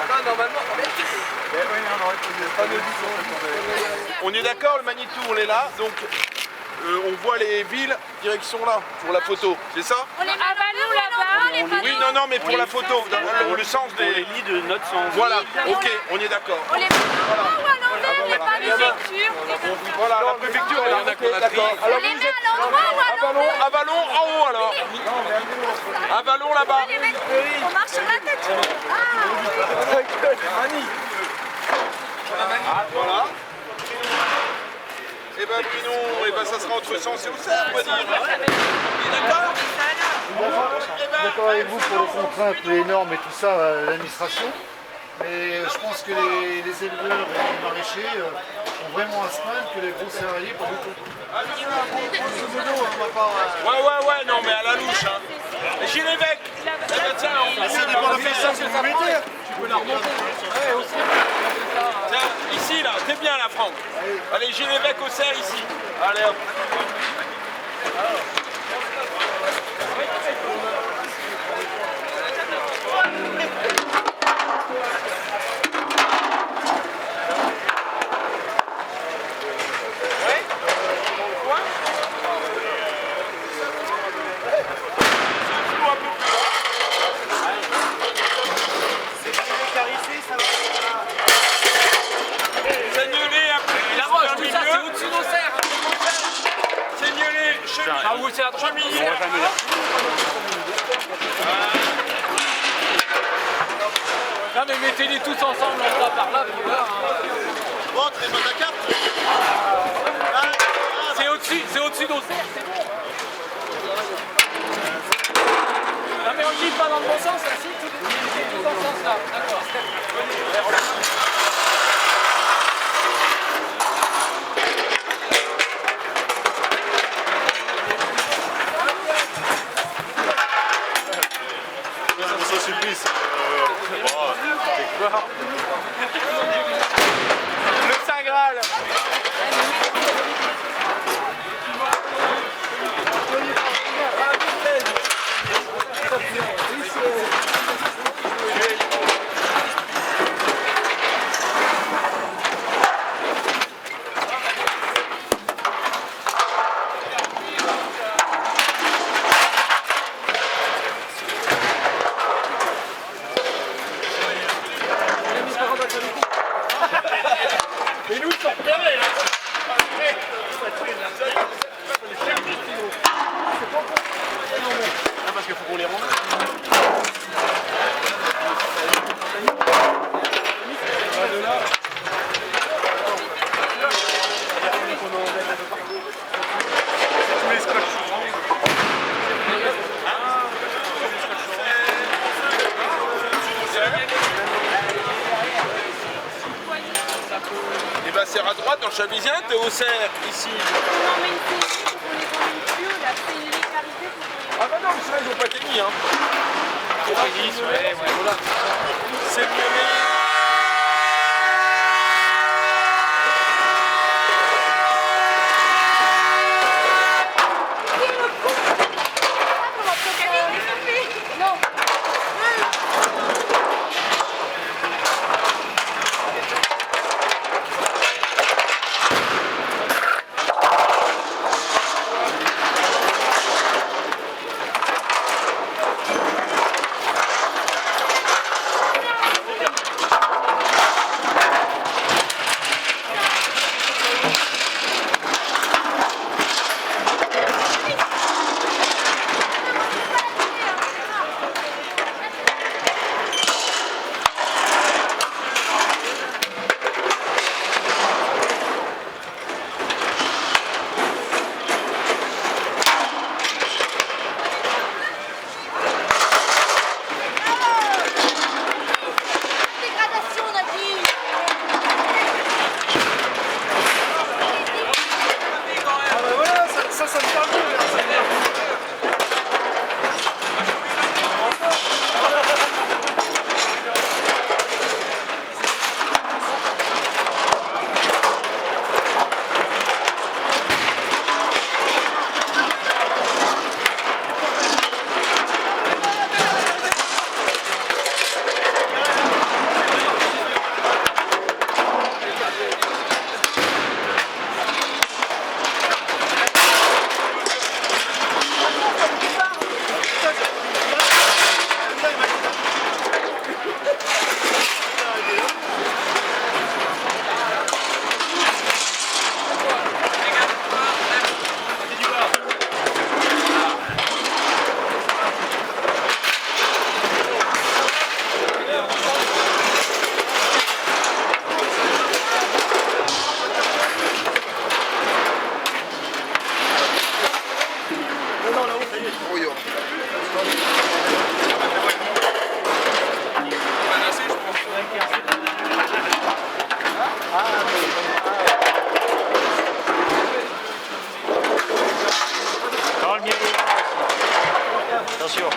Non, normalement, On est d'accord, le Manitou, on est là, donc on voit les villes, direction là, pour la photo, c'est ça? On les met là-bas, Oui, non, mais pour la photo, dans le sens des lits de notre sens. Voilà, ok, on est d'accord. On les met à l'endroit ou à l'envers, il n'y a pas de lecture. Voilà, la préfecture, il y en a qu'on a pris. On les met à l'endroit ou à l'envers. à Vallon, en haut alors. À Vallon là-bas. On marche sur la tête. Voilà. Et ben Bruno, et ben ça sera entre Sens et Auxerre, on va dire. D'accord? D'accord avec vous pour les contraintes, les normes et tout ça, l'administration. Mais je pense que les éleveurs et les maraîchers ont vraiment à se plaindre que les gros salariés, pas du tout. Ouais, non mais à la louche. Hein. Gilles Évêque. Tiens, Ça dépend de la personne que vous mettez. Tu peux la remonter. Ouais, aussi. tiens, ici là, t'es bien là Franck. Allez, Gilles Évêque au cerf ici. Allez hop. Ah oui, c'est à droite. Non mais mettez-les tous ensemble, on va par là, puis voilà. Bon, très bonne la carte. C'est au-dessus d'Auxerre, c'est bon. Non mais on ne lit pas dans le bon sens, là, si, tout dans ce sens-là, d'accord. Le Saint Graal. Et nous, ils sont repérés, hein. Ah, parce qu'il faut qu'on les rende. Et bah c'est à droite dans le Chablisien, t'es au cerf, ici. On met une série pour qu'on les emmène plus haut, là. C'est une légalité pour qu'on les... Ah bah non, mais ça ils ont pas été mis hein. Ouais, voilà. C'est mieux. Attention.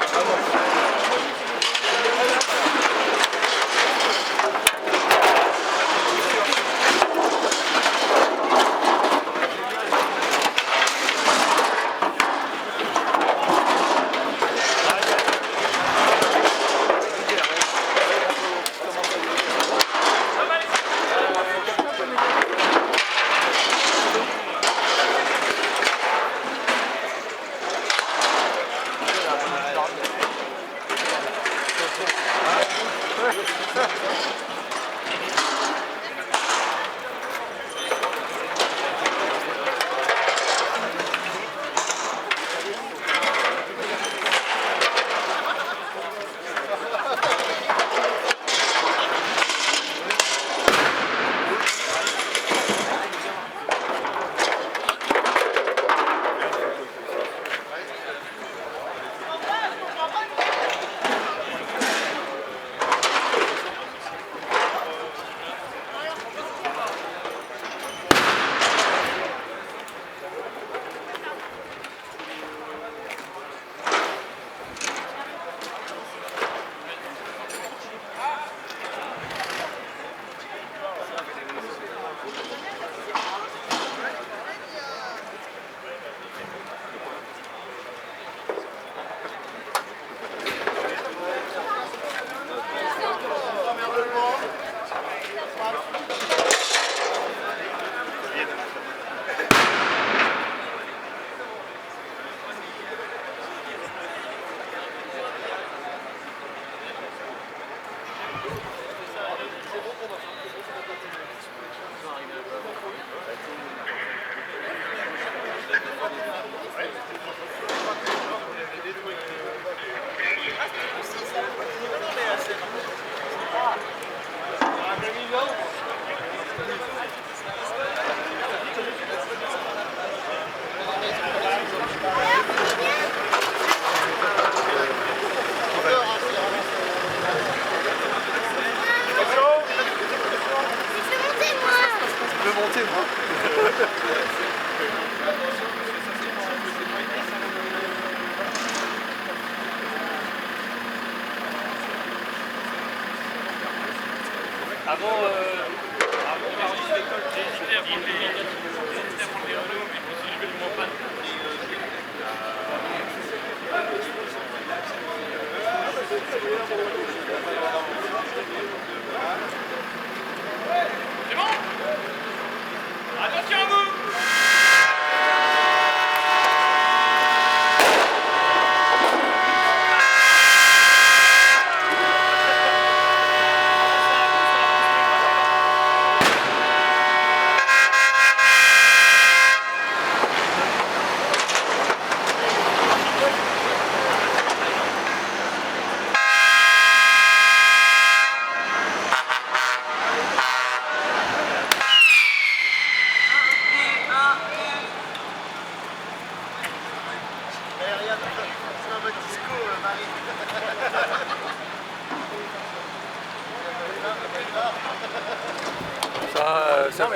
Ça,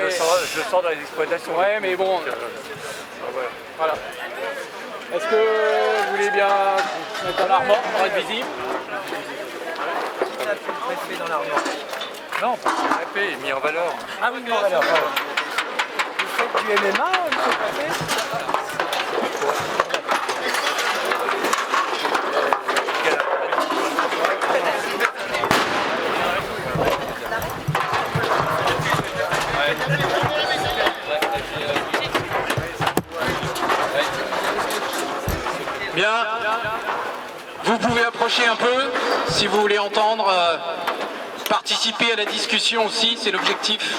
je le sors dans les exploitations. Ouais, mais bon. Voilà. Est-ce que vous voulez bien mettre en armor pour être visible? Préfet dans l'armor. Non, pas préfet, mis en valeur. Ah oui, mis en valeur. Vous faites du MMA, monsieur le préfet? Bien, vous pouvez approcher un peu si vous voulez entendre, participer à la discussion aussi, c'est l'objectif.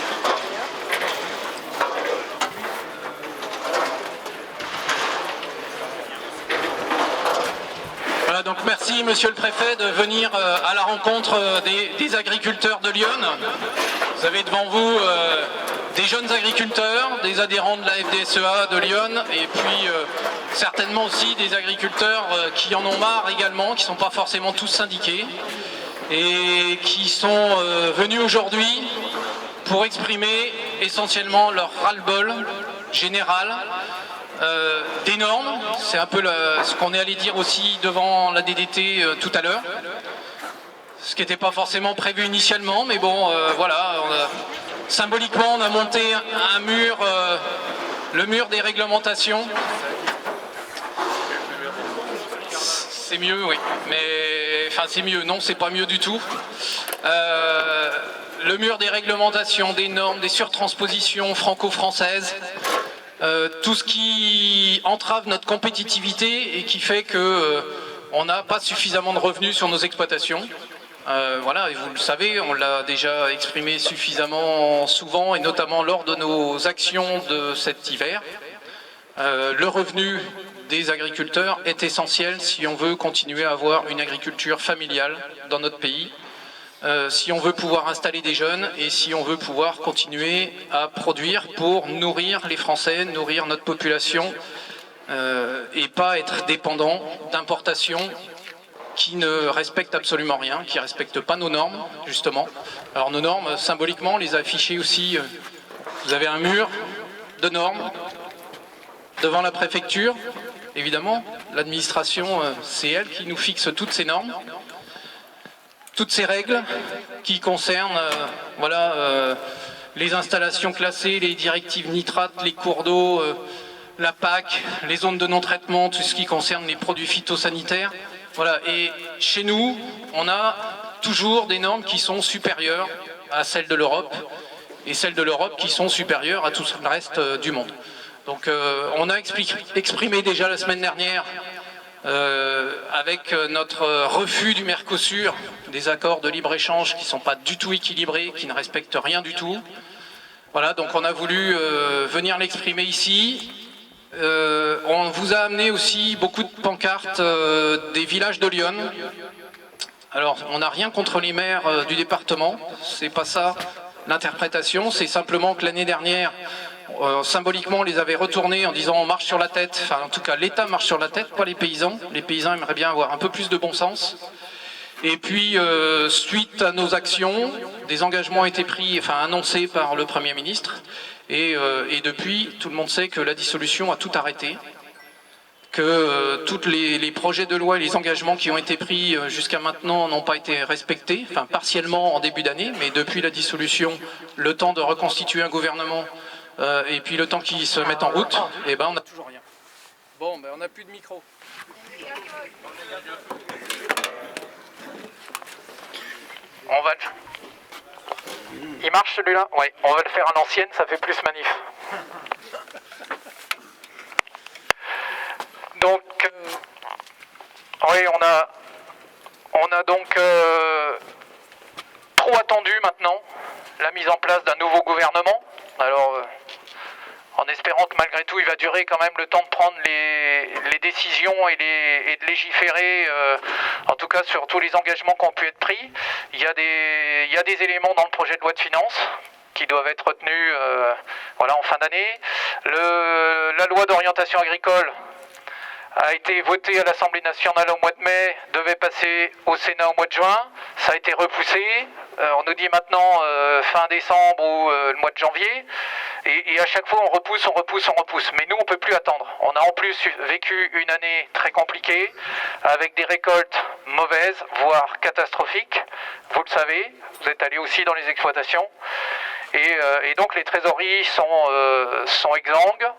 Voilà, donc merci Monsieur le Préfet de venir à la rencontre des agriculteurs de Lyon. Vous avez devant vous des jeunes agriculteurs, des adhérents de la FDSEA de Lyon et puis certainement aussi des agriculteurs qui en ont marre également, qui ne sont pas forcément tous syndiqués et qui sont venus aujourd'hui pour exprimer essentiellement leur ras-le-bol général des normes. C'est un peu ce qu'on est allé dire aussi devant la DDT tout à l'heure. Ce qui n'était pas forcément prévu initialement, mais bon, voilà. Symboliquement, on a monté un mur, le mur des réglementations. C'est mieux, oui. Mais, enfin, c'est mieux. Non, c'est pas mieux du tout. Le mur des réglementations, des normes, des surtranspositions franco-françaises. Tout ce qui entrave notre compétitivité et qui fait que on n'a pas suffisamment de revenus sur nos exploitations. Voilà, et vous le savez, on l'a déjà exprimé suffisamment souvent et notamment lors de nos actions de cet hiver. Le revenu des agriculteurs est essentiel si on veut continuer à avoir une agriculture familiale dans notre pays. Si on veut pouvoir installer des jeunes et si on veut pouvoir continuer à produire pour nourrir les Français, nourrir notre population et pas être dépendant d'importations qui ne respectent absolument rien, qui ne respectent pas nos normes, justement. Alors nos normes, symboliquement, on les a affichées aussi. Vous avez un mur de normes devant la préfecture. Évidemment, l'administration, c'est elle qui nous fixe toutes ces normes. Toutes ces règles qui concernent les installations classées, les directives nitrates, les cours d'eau, la PAC, les zones de non-traitement, tout ce qui concerne les produits phytosanitaires. Voilà. Et chez nous, on a toujours des normes qui sont supérieures à celles de l'Europe et celles de l'Europe qui sont supérieures à tout le reste du monde. Donc on a exprimé déjà la semaine dernière avec notre refus du Mercosur, des accords de libre-échange qui ne sont pas du tout équilibrés, qui ne respectent rien du tout. Voilà, donc on a voulu venir l'exprimer ici. On vous a amené aussi beaucoup de pancartes des villages de Lyon. Alors, on n'a rien contre les maires du département, c'est pas ça l'interprétation, c'est simplement que l'année dernière, symboliquement, on les avait retournés en disant on marche sur la tête, enfin en tout cas l'État marche sur la tête, pas les paysans. Les paysans aimeraient bien avoir un peu plus de bon sens. Et puis, suite à nos actions, des engagements ont été pris, enfin annoncés par le Premier ministre. Et depuis, tout le monde sait que la dissolution a tout arrêté, que tous les projets de loi et les engagements qui ont été pris jusqu'à maintenant n'ont pas été respectés, enfin partiellement en début d'année, mais depuis la dissolution, le temps de reconstituer un gouvernement et puis le temps qu'ils se mettent en route, et ben on n'a toujours rien. Bon, ben on n'a plus de micro. On va... Il marche celui-là? Oui, on va le faire à l'ancienne, ça fait plus manif. Donc, oui, on a donc trop attendu maintenant la mise en place d'un nouveau gouvernement. Alors, en espérant que malgré tout, il va durer quand même le temps de prendre les décisions et de légiférer, en tout cas sur tous les engagements qui ont pu être pris. Il y a des éléments dans le projet de loi de finances qui doivent être retenus en fin d'année. La loi d'orientation agricole a été votée à l'Assemblée nationale au mois de mai, devait passer au Sénat au mois de juin. Ça a été repoussé. On nous dit maintenant fin décembre ou le mois de janvier. Et à chaque fois, on repousse. Mais nous, on ne peut plus attendre. On a en plus vécu une année très compliquée, avec des récoltes mauvaises, voire catastrophiques. Vous le savez, vous êtes allés aussi dans les exploitations. Et donc, les trésoreries sont exsangues.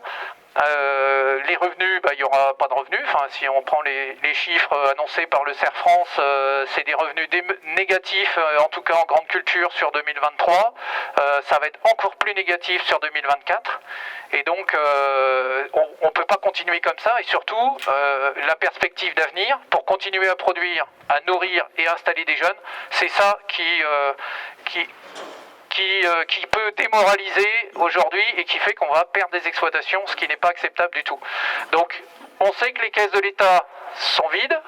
Les revenus, il n'y aura pas de revenus. Enfin, si on prend les chiffres annoncés par le CER France, c'est des revenus négatifs, en tout cas en grande culture sur 2023. Ça va être encore plus négatif sur 2024. Et donc, on ne peut pas continuer comme ça. Et surtout, la perspective d'avenir, pour continuer à produire, à nourrir et à installer des jeunes, c'est ça qui peut démoraliser aujourd'hui et qui fait qu'on va perdre des exploitations, ce qui n'est pas acceptable du tout. Donc, on sait que les caisses de l'État sont vides.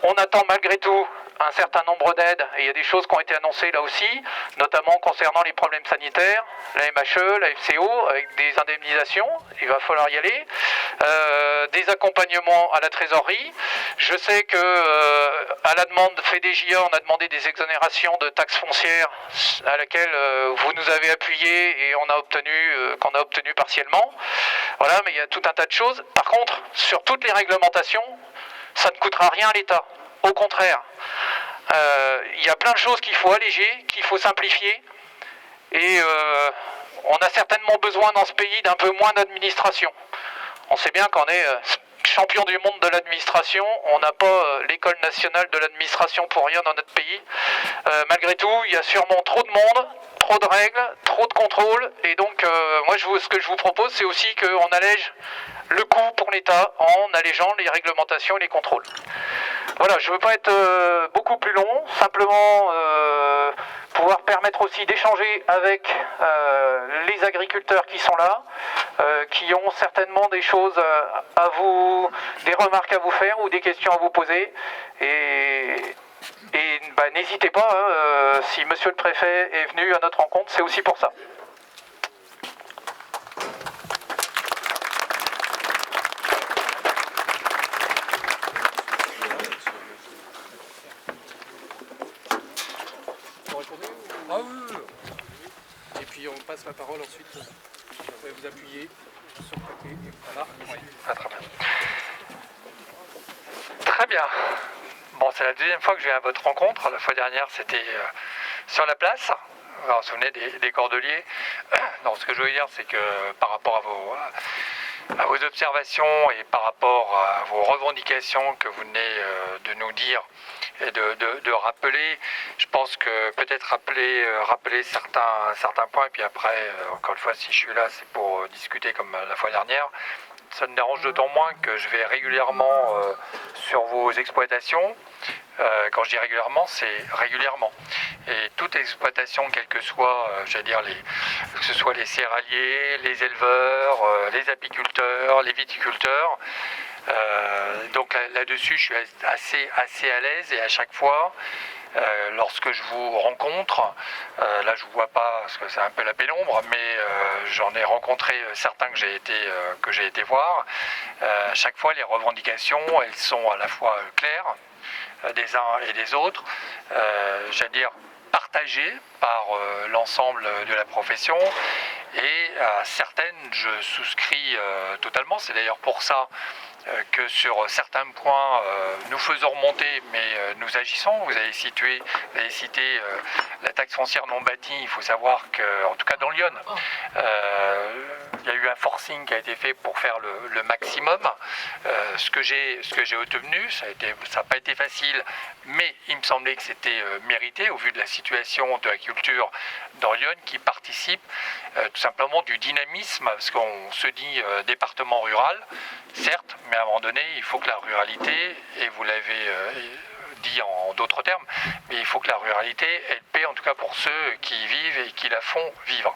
On attend malgré tout un certain nombre d'aides, et il y a des choses qui ont été annoncées là aussi, notamment concernant les problèmes sanitaires, la MHE, la FCO, avec des indemnisations, il va falloir y aller. des accompagnements à la trésorerie. Je sais que à la demande de FEDEGIA, on a demandé des exonérations de taxes foncières à laquelle vous nous avez appuyé et qu'on a obtenu partiellement. Voilà, mais il y a tout un tas de choses. Par contre, sur toutes les réglementations, ça ne coûtera rien à l'État. Au contraire, il y a plein de choses qu'il faut alléger, qu'il faut simplifier. Et on a certainement besoin dans ce pays d'un peu moins d'administration. On sait bien qu'on est champion du monde de l'administration, on n'a pas l'école nationale de l'administration pour rien dans notre pays. Malgré tout, il y a sûrement trop de monde, trop de règles, trop de contrôles. Et donc, moi, ce que je vous propose, c'est aussi qu'on allège le coût pour l'État en allégeant les réglementations et les contrôles. Voilà, je ne veux pas être beaucoup plus long, simplement pouvoir permettre aussi d'échanger avec les agriculteurs qui sont là, qui ont certainement des choses à vous, des remarques à vous faire ou des questions à vous poser. Et n'hésitez pas, si monsieur le préfet est venu à notre rencontre, c'est aussi pour ça. Ah oui. Et puis on passe la parole ensuite. Vous pouvez vous appuyer sur le côté. Voilà. Oui. Ah, très bien. Très bien. Bon, c'est la deuxième fois que je viens à votre rencontre. La fois dernière, c'était sur la place. Vous vous souvenez des Cordeliers. Non, ce que je veux dire, c'est que par rapport à vos observations et par rapport à vos revendications que vous venez de nous dire et de rappeler, je pense que peut-être rappeler certains points, et puis après, encore une fois, si je suis là, c'est pour discuter comme la fois dernière. Ça me dérange d'autant moins que je vais régulièrement sur vos exploitations. Quand je dis régulièrement, c'est régulièrement. Et toute exploitation, quelle que soit, que ce soit les céréaliers, les éleveurs, les apiculteurs, les viticulteurs. Donc là-dessus, je suis assez à l'aise et à chaque fois, lorsque je vous rencontre, là je vous vois pas parce que c'est un peu la pénombre, mais j'en ai rencontré certains que j'ai été voir. À chaque fois, les revendications, elles sont à la fois claires des uns et des autres, partagées par l'ensemble de la profession, et à certaines je souscris totalement. C'est d'ailleurs pour ça que sur certains points nous faisons remonter, mais nous agissons. Vous avez cité la taxe foncière non bâtie. Il faut savoir qu'en tout cas dans Lyon, il y a eu un forcing qui a été fait pour faire le maximum. Ce que j'ai obtenu, ça n'a pas été facile, mais il me semblait que c'était mérité au vu de la situation de la culture dans Lyon, qui participe tout simplement du dynamisme, parce qu'on se dit département rural, certes, mais à un moment donné, il faut que la ruralité, et vous l'avez dit en d'autres termes, mais il faut que la ruralité, elle paie en tout cas pour ceux qui y vivent et qui la font vivre.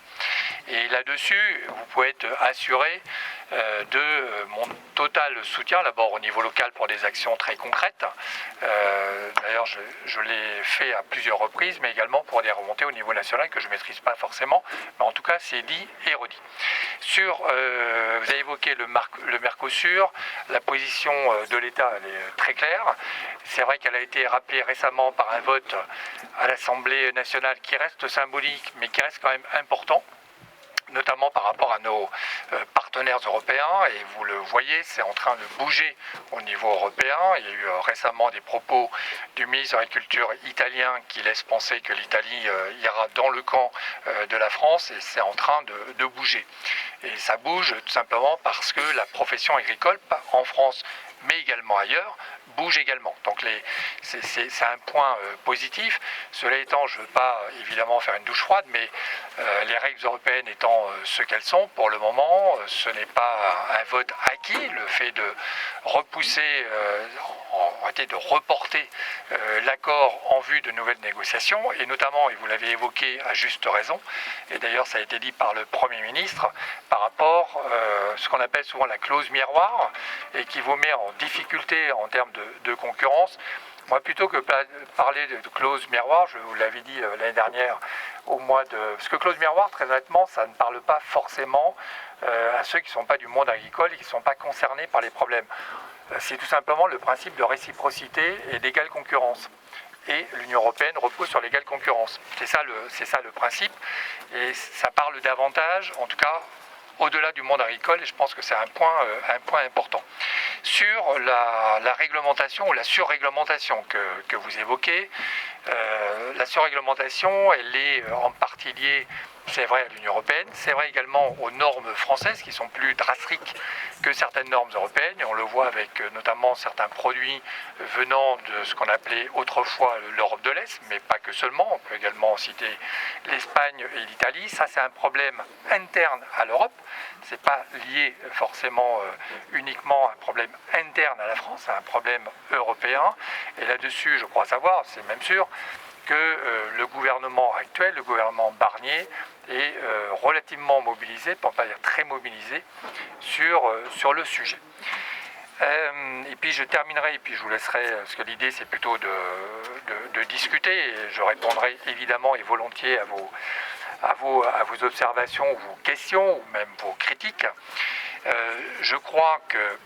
Et là-dessus, vous pouvez être assuré de mon total soutien, d'abord au niveau local pour des actions très concrètes. D'ailleurs, je l'ai fait à plusieurs reprises, mais également pour des remontées au niveau national que je ne maîtrise pas forcément, mais en tout cas, c'est dit et redit. Vous avez évoqué le Mercosur, la position de l'État, elle est très claire. C'est vrai qu'elle a été rappelée récemment par un vote à l'Assemblée nationale qui reste symbolique, mais qui reste quand même important, notamment par rapport à nos partenaires européens, et vous le voyez, c'est en train de bouger au niveau européen. Il y a eu récemment des propos du ministre de l'Agriculture italien qui laissent penser que l'Italie ira dans le camp de la France, et c'est en train de bouger. Et ça bouge tout simplement parce que la profession agricole, en France, mais également ailleurs, bouge également. Donc c'est un point positif. Cela étant, je ne veux pas évidemment faire une douche froide, mais les règles européennes étant ce qu'elles sont, pour le moment, ce n'est pas un vote acquis. Le fait de repousser, de reporter l'accord en vue de nouvelles négociations, et notamment, et vous l'avez évoqué à juste raison, et d'ailleurs ça a été dit par le Premier ministre, par rapport à ce qu'on appelle souvent la clause miroir, et qui vous met en difficulté en termes de concurrence. Moi, plutôt que parler de clause miroir, je vous l'avais dit l'année dernière, parce que clause miroir, très honnêtement, ça ne parle pas forcément à ceux qui ne sont pas du monde agricole et qui ne sont pas concernés par les problèmes. C'est tout simplement le principe de réciprocité et d'égale concurrence. Et l'Union européenne repose sur l'égale concurrence. C'est ça le principe. Et ça parle davantage, en tout cas, au-delà du monde agricole, et je pense que c'est un point important. Sur la réglementation ou la surréglementation que vous évoquez, la surréglementation, elle est en partie liée, c'est vrai, à l'Union européenne, c'est vrai également aux normes françaises qui sont plus drastiques que certaines normes européennes, et on le voit avec notamment certains produits venant de ce qu'on appelait autrefois l'Europe de l'Est, mais pas que seulement, on peut également citer l'Espagne et l'Italie. Ça, c'est un problème interne à l'Europe, c'est pas lié forcément uniquement à un problème interne à la France, c'est un problème européen, et là-dessus, je crois savoir, c'est même sûr, que le gouvernement actuel, le gouvernement Barnier, est relativement mobilisé, pour ne pas dire très mobilisé, sur le sujet. Et puis je terminerai, et puis je vous laisserai, parce que l'idée c'est plutôt de discuter, et je répondrai évidemment et volontiers à vos observations, ou vos questions, ou même vos critiques. Je crois que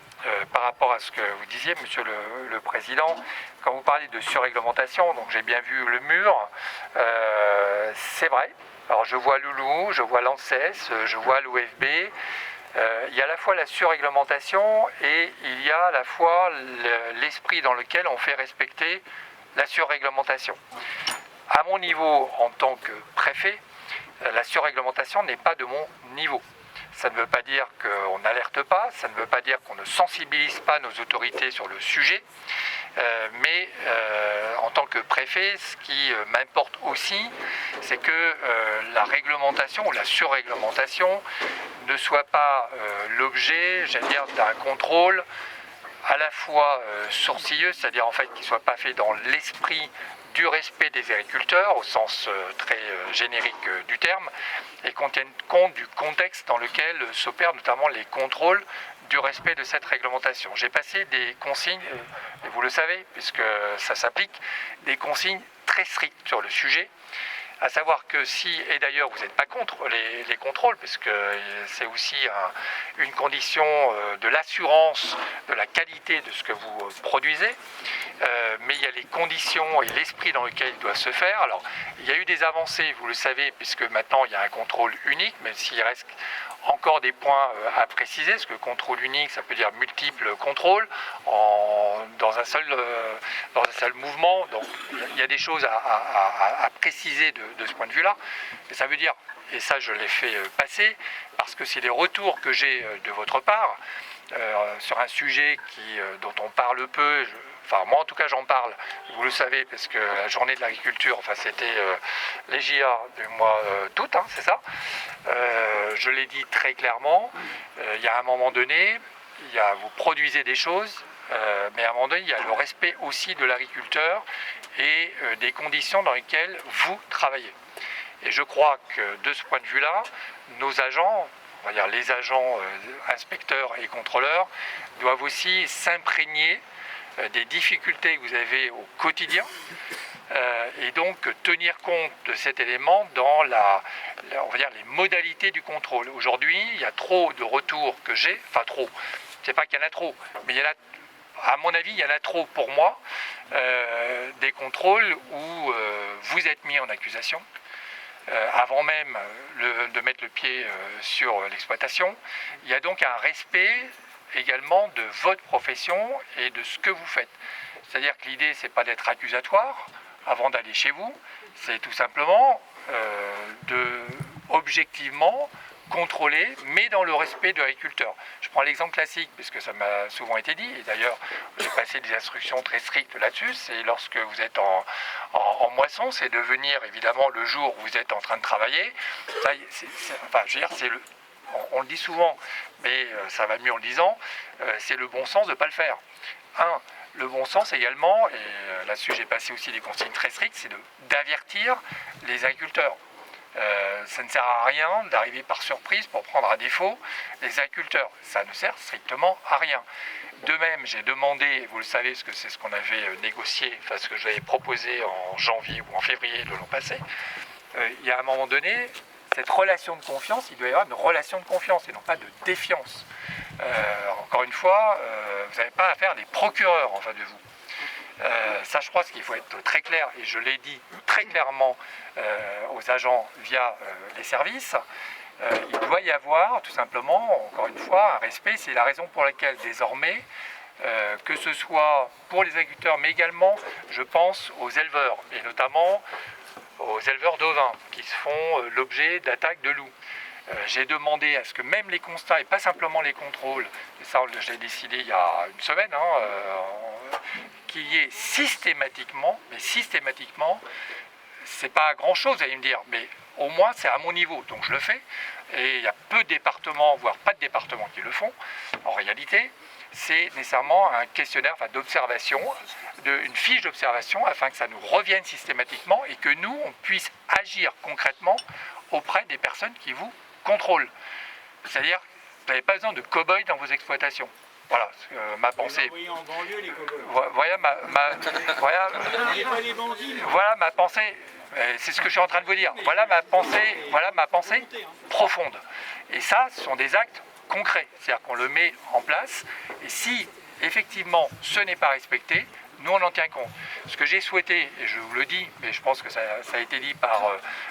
par rapport à ce que vous disiez, Monsieur le Président, quand vous parlez de surréglementation, donc j'ai bien vu le mur, c'est vrai. Alors je vois Loulou, je vois l'ANSES, je vois l'OFB. Il y a à la fois la surréglementation et il y a à la fois l'esprit dans lequel on fait respecter la surréglementation. À mon niveau, en tant que préfet, la surréglementation n'est pas de mon niveau. Ça ne veut pas dire qu'on n'alerte pas, ça ne veut pas dire qu'on ne sensibilise pas nos autorités sur le sujet, mais en tant que préfet, ce qui m'importe aussi, c'est que la réglementation ou la surréglementation ne soit pas l'objet, j'allais dire, d'un contrôle à la fois sourcilleux, c'est-à-dire en fait qu'il ne soit pas fait dans l'esprit du respect des agriculteurs, au sens très générique du terme, et qu'on tienne compte du contexte dans lequel s'opèrent notamment les contrôles du respect de cette réglementation. J'ai passé des consignes, et vous le savez, puisque ça s'applique, des consignes très strictes sur le sujet, à savoir que si, et d'ailleurs vous n'êtes pas contre les contrôles, parce que c'est aussi une condition de l'assurance de la qualité de ce que vous produisez, mais il y a les conditions et l'esprit dans lequel il doit se faire. Alors, il y a eu des avancées, vous le savez, puisque maintenant il y a un contrôle unique, même s'il reste encore des points à préciser, parce que contrôle unique, ça peut dire multiples contrôles dans un seul mouvement. Donc il y a des choses à préciser de ce point de vue-là. Mais ça veut dire, et ça je l'ai fait passer, parce que c'est les retours que j'ai de votre part sur un sujet dont on parle peu. Enfin, moi en tout cas j'en parle, vous le savez, parce que la journée de l'agriculture, enfin c'était les JA du mois d'août, hein, c'est ça. Je l'ai dit très clairement, il y a un moment donné, vous produisez des choses, mais à un moment donné, il y a le respect aussi de l'agriculteur et des conditions dans lesquelles vous travaillez. Et je crois que de ce point de vue-là, nos agents, on va dire les agents inspecteurs et contrôleurs, doivent aussi s'imprégner des difficultés que vous avez au quotidien et donc tenir compte de cet élément dans on va dire les modalités du contrôle. Aujourd'hui, il y a trop de retours que j'ai, enfin trop, c'est pas qu'il y en a trop, mais il y en a, à mon avis, il y en a trop pour moi, des contrôles où vous êtes mis en accusation, avant même de mettre le pied sur l'exploitation. Il y a donc un respect également de votre profession et de ce que vous faites. C'est-à-dire que l'idée, c'est pas d'être accusatoire avant d'aller chez vous, c'est tout simplement objectivement contrôler, mais dans le respect de l'agriculteur. Je prends l'exemple classique, puisque ça m'a souvent été dit, et d'ailleurs j'ai passé des instructions très strictes là-dessus, c'est lorsque vous êtes en moisson, c'est de venir évidemment le jour où vous êtes en train de travailler. Ça, enfin, je veux dire, on le dit souvent, mais ça va mieux en le disant, c'est le bon sens de ne pas le faire. Le bon sens également, et là-dessus j'ai passé aussi des consignes très strictes, c'est d'avertir les agriculteurs. Ça ne sert à rien d'arriver par surprise pour prendre à défaut les agriculteurs. Ça ne sert strictement à rien. De même, j'ai demandé, vous le savez, parce que c'est ce qu'on avait négocié, enfin ce que j'avais proposé en janvier ou en février de l'an passé, il y a un moment donné, cette relation de confiance, il doit y avoir une relation de confiance et non pas de défiance. Encore une fois, vous n'avez pas affaire à des procureurs en face de vous. Ça, je crois qu'il faut être très clair, et je l'ai dit très clairement aux agents via les services. Il doit y avoir tout simplement, encore une fois, un respect. C'est la raison pour laquelle désormais, que ce soit pour les agriculteurs, mais également, je pense, aux éleveurs, et notamment aux éleveurs d'ovins, qui se font l'objet d'attaques de loups. J'ai demandé à ce que même les constats, et pas simplement les contrôles, et ça j'ai décidé il y a une semaine, qu'il y ait systématiquement, c'est pas grand chose, vous allez me dire, mais au moins c'est à mon niveau, donc je le fais. Et il y a peu de départements, voire pas de départements qui le font. En réalité, c'est nécessairement un questionnaire d'observation, une fiche d'observation, afin que ça nous revienne systématiquement et que nous, on puisse agir concrètement auprès des personnes qui vous contrôlent. C'est-à-dire, vous n'avez pas besoin de cow-boys dans vos exploitations. Voilà ma pensée. En banlieue, les voilà ma pensée. C'est ce que je suis en train de vous dire. Voilà ma pensée profonde. Et ça, ce sont des actes concrets. C'est-à-dire qu'on le met en place. Et si, effectivement, ce n'est pas respecté, nous, on en tient compte. Ce que j'ai souhaité, et je vous le dis, mais je pense que ça a été dit par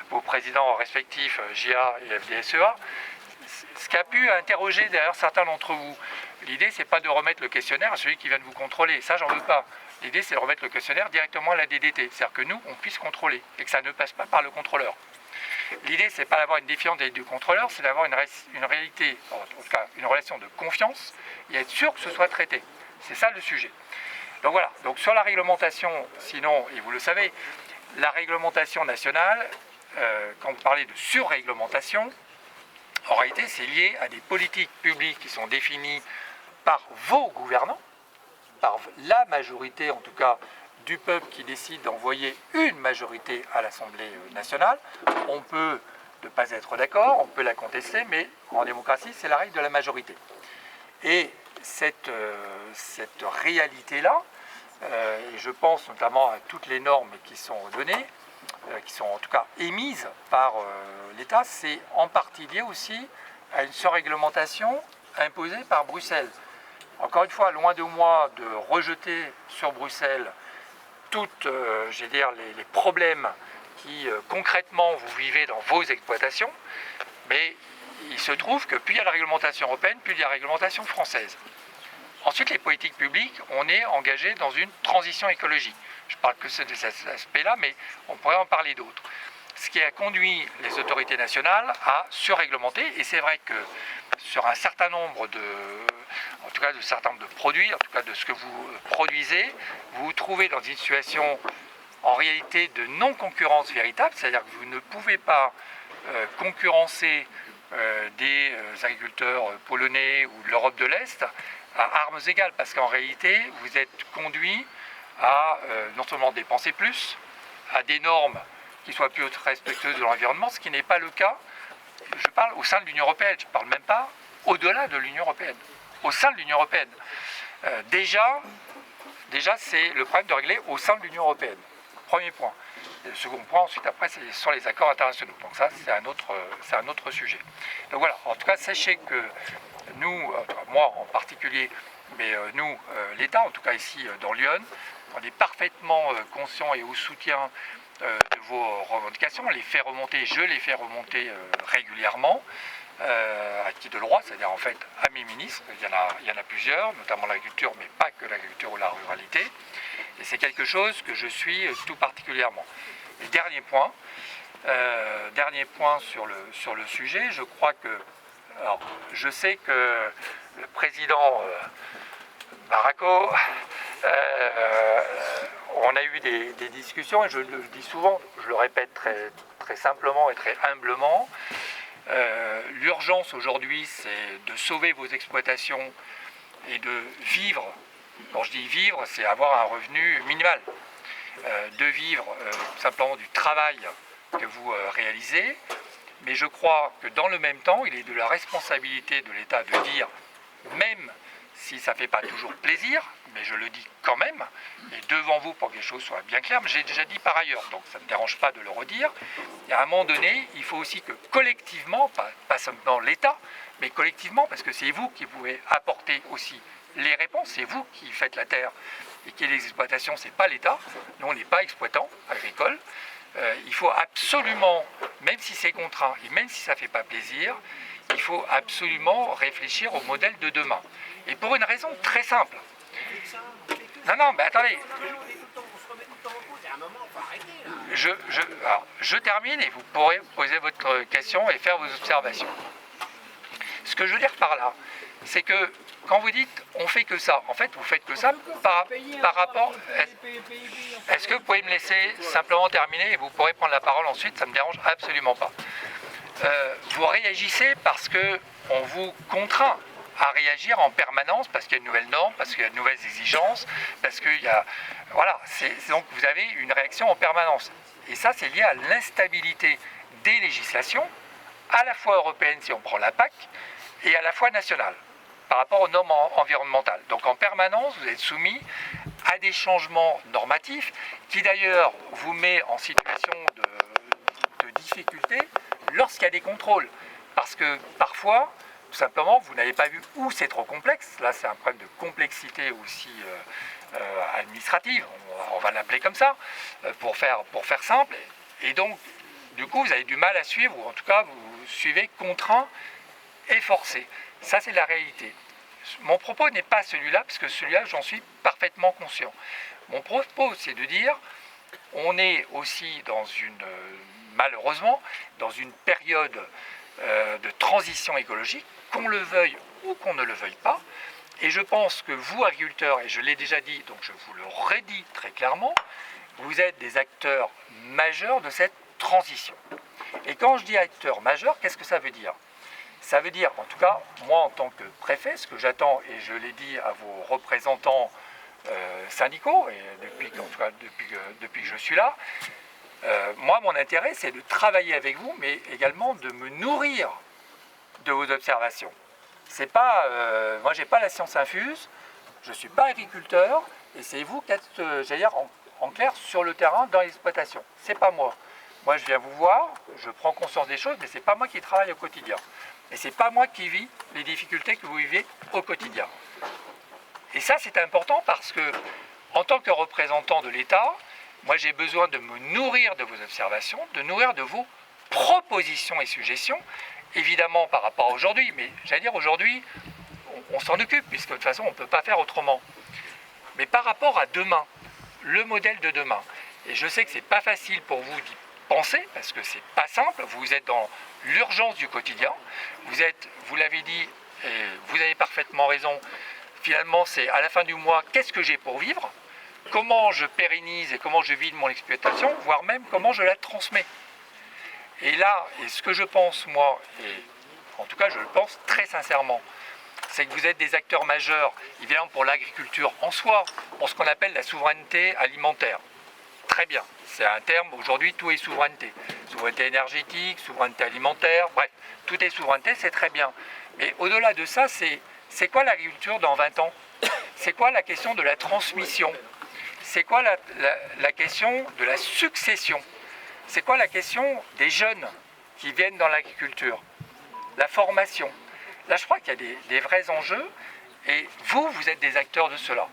vos présidents respectifs, JA et FDSEA, ce qui a pu interroger derrière certains d'entre vous. L'idée, c'est pas de remettre le questionnaire à celui qui vient de vous contrôler. Ça, j'en veux pas. L'idée, c'est de remettre le questionnaire directement à la DDT. C'est-à-dire que nous, on puisse contrôler et que ça ne passe pas par le contrôleur. L'idée, c'est pas d'avoir une défiance du contrôleur, c'est d'avoir une réalité, en tout cas une relation de confiance et être sûr que ce soit traité. C'est ça le sujet. Donc voilà. Donc sur la réglementation, sinon, et vous le savez, la réglementation nationale, quand vous parlez de surréglementation, en réalité, c'est lié à des politiques publiques qui sont définies par vos gouvernants, par la majorité, en tout cas, du peuple qui décide d'envoyer une majorité à l'Assemblée nationale. On peut ne pas être d'accord, on peut la contester, mais en démocratie, c'est la règle de la majorité. Et cette réalité-là, et je pense notamment à toutes les normes qui sont données, qui sont en tout cas émises par l'État, c'est en partie lié aussi à une surréglementation imposée par Bruxelles. Encore une fois, loin de moi de rejeter sur Bruxelles toutes les problèmes qui concrètement vous vivez dans vos exploitations, mais il se trouve que plus il y a la réglementation européenne, plus il y a la réglementation française. Ensuite, les politiques publiques, on est engagé dans une transition écologique. Je ne parle que de cet aspect-là, mais on pourrait en parler d'autres. Ce qui a conduit les autorités nationales à surréglementer, et c'est vrai que sur un certain nombre de produits, en tout cas de ce que vous produisez, vous vous trouvez dans une situation en réalité de non-concurrence véritable, c'est-à-dire que vous ne pouvez pas concurrencer des agriculteurs polonais ou de l'Europe de l'Est à armes égales, parce qu'en réalité, vous êtes conduit à non seulement dépenser plus, à des normes qui soient plus respectueuses de l'environnement, ce qui n'est pas le cas, je parle au sein de l'Union européenne, je ne parle même pas au-delà de l'Union européenne, au sein de l'Union européenne. Déjà c'est le problème de régler au sein de l'Union européenne. Premier point. Et le second point, ensuite, après, c'est sur les accords internationaux. Donc ça, c'est un autre sujet. Donc voilà, en tout cas, sachez que nous, moi en particulier, mais nous, l'État, en tout cas ici dans Lyon, on est parfaitement conscient et au soutien de vos revendications. On les fait remonter, je les fais remonter régulièrement, à titre de droit, c'est-à-dire en fait à mes ministres. Il y en a plusieurs, notamment l'agriculture, mais pas que l'agriculture ou la ruralité. Et c'est quelque chose que je suis tout particulièrement. Et dernier point sur le sujet, je crois que, alors, je sais que le président Baraco, on a eu des discussions, et je le dis souvent, je le répète très simplement et très humblement, l'urgence aujourd'hui, c'est de sauver vos exploitations et de vivre. Quand je dis vivre, c'est avoir un revenu minimal. De vivre simplement du travail que vous réalisez. Mais je crois que dans le même temps, il est de la responsabilité de l'État de dire, même si ça ne fait pas toujours plaisir, mais je le dis quand même, et devant vous pour que les choses soient bien claires, mais j'ai déjà dit par ailleurs, donc ça ne me dérange pas de le redire, et à un moment donné, il faut aussi que collectivement, pas seulement l'État, mais collectivement, parce que c'est vous qui pouvez apporter aussi les réponses, c'est vous qui faites la terre et qui est les exploitations, c'est pas l'État, nous on n'est pas exploitants agricoles, il faut absolument, même si c'est contraint et même si ça ne fait pas plaisir, il faut absolument réfléchir au modèle de demain. Et pour une raison très simple. Non, mais attendez. Je termine et vous pourrez poser votre question et faire vos observations. Ce que je veux dire par là, c'est que quand vous dites on fait que ça, en fait vous faites que ça par rapport. Est-ce que vous pouvez me laisser simplement terminer et vous pourrez prendre la parole ensuite, ça ne me dérange absolument pas. Vous réagissez parce qu'on vous contraint à réagir en permanence, parce qu'il y a de nouvelles normes, parce qu'il y a de nouvelles exigences, parce qu'il y a... Voilà, donc vous avez une réaction en permanence. Et ça, c'est lié à l'instabilité des législations, à la fois européennes, si on prend la PAC, et à la fois nationales, par rapport aux normes environnementales. Donc en permanence, vous êtes soumis à des changements normatifs, qui d'ailleurs vous met en situation de difficulté lorsqu'il y a des contrôles. Parce que parfois, tout simplement, vous n'avez pas vu où c'est trop complexe. Là, c'est un problème de complexité aussi administrative, on va l'appeler comme ça, pour faire simple. Et donc, du coup, vous avez du mal à suivre, ou en tout cas, vous suivez contraint et forcé. Ça, c'est la réalité. Mon propos n'est pas celui-là, parce que celui-là, j'en suis parfaitement conscient. Mon propos, c'est de dire, on est aussi malheureusement, dans une période de transition écologique, qu'on le veuille ou qu'on ne le veuille pas. Et je pense que vous, agriculteurs, et je l'ai déjà dit, donc je vous le redis très clairement, vous êtes des acteurs majeurs de cette transition. Et quand je dis acteurs majeurs, qu'est-ce que ça veut dire? Ça veut dire, en tout cas, moi en tant que préfet, ce que j'attends, et je l'ai dit à vos représentants syndicaux, et depuis que je suis là, moi, mon intérêt, c'est de travailler avec vous, mais également de me nourrir de vos observations. C'est pas, moi, j'ai pas la science infuse, je suis pas agriculteur, et c'est vous qui êtes, j'allais dire, en clair, sur le terrain, dans l'exploitation. C'est pas moi. Moi, je viens vous voir, je prends conscience des choses, mais c'est pas moi qui travaille au quotidien. Et c'est pas moi qui vis les difficultés que vous vivez au quotidien. Et ça, c'est important parce que, en tant que représentant de l'État, moi, j'ai besoin de me nourrir de vos observations, de nourrir de vos propositions et suggestions, évidemment par rapport à aujourd'hui, mais j'allais dire aujourd'hui, on s'en occupe, puisque de toute façon, on ne peut pas faire autrement. Mais par rapport à demain, le modèle de demain, et je sais que ce n'est pas facile pour vous d'y penser, parce que ce n'est pas simple, vous êtes dans l'urgence du quotidien, vous l'avez dit, et vous avez parfaitement raison, finalement, c'est à la fin du mois, qu'est-ce que j'ai pour vivre ? Comment je pérennise et comment je vis de mon exploitation, voire même comment je la transmets. Et là, et ce que je pense, moi, et en tout cas je le pense très sincèrement, c'est que vous êtes des acteurs majeurs, évidemment pour l'agriculture en soi, pour ce qu'on appelle la souveraineté alimentaire. Très bien, c'est un terme, aujourd'hui tout est souveraineté. Souveraineté énergétique, souveraineté alimentaire, bref, tout est souveraineté, c'est très bien. Mais au-delà de ça, c'est quoi l'agriculture dans 20 ans? C'est quoi la question de la transmission? C'est quoi la question de la succession? C'est quoi la question des jeunes qui viennent dans l'agriculture? La formation. Là, je crois qu'il y a des vrais enjeux et vous êtes des acteurs de cela.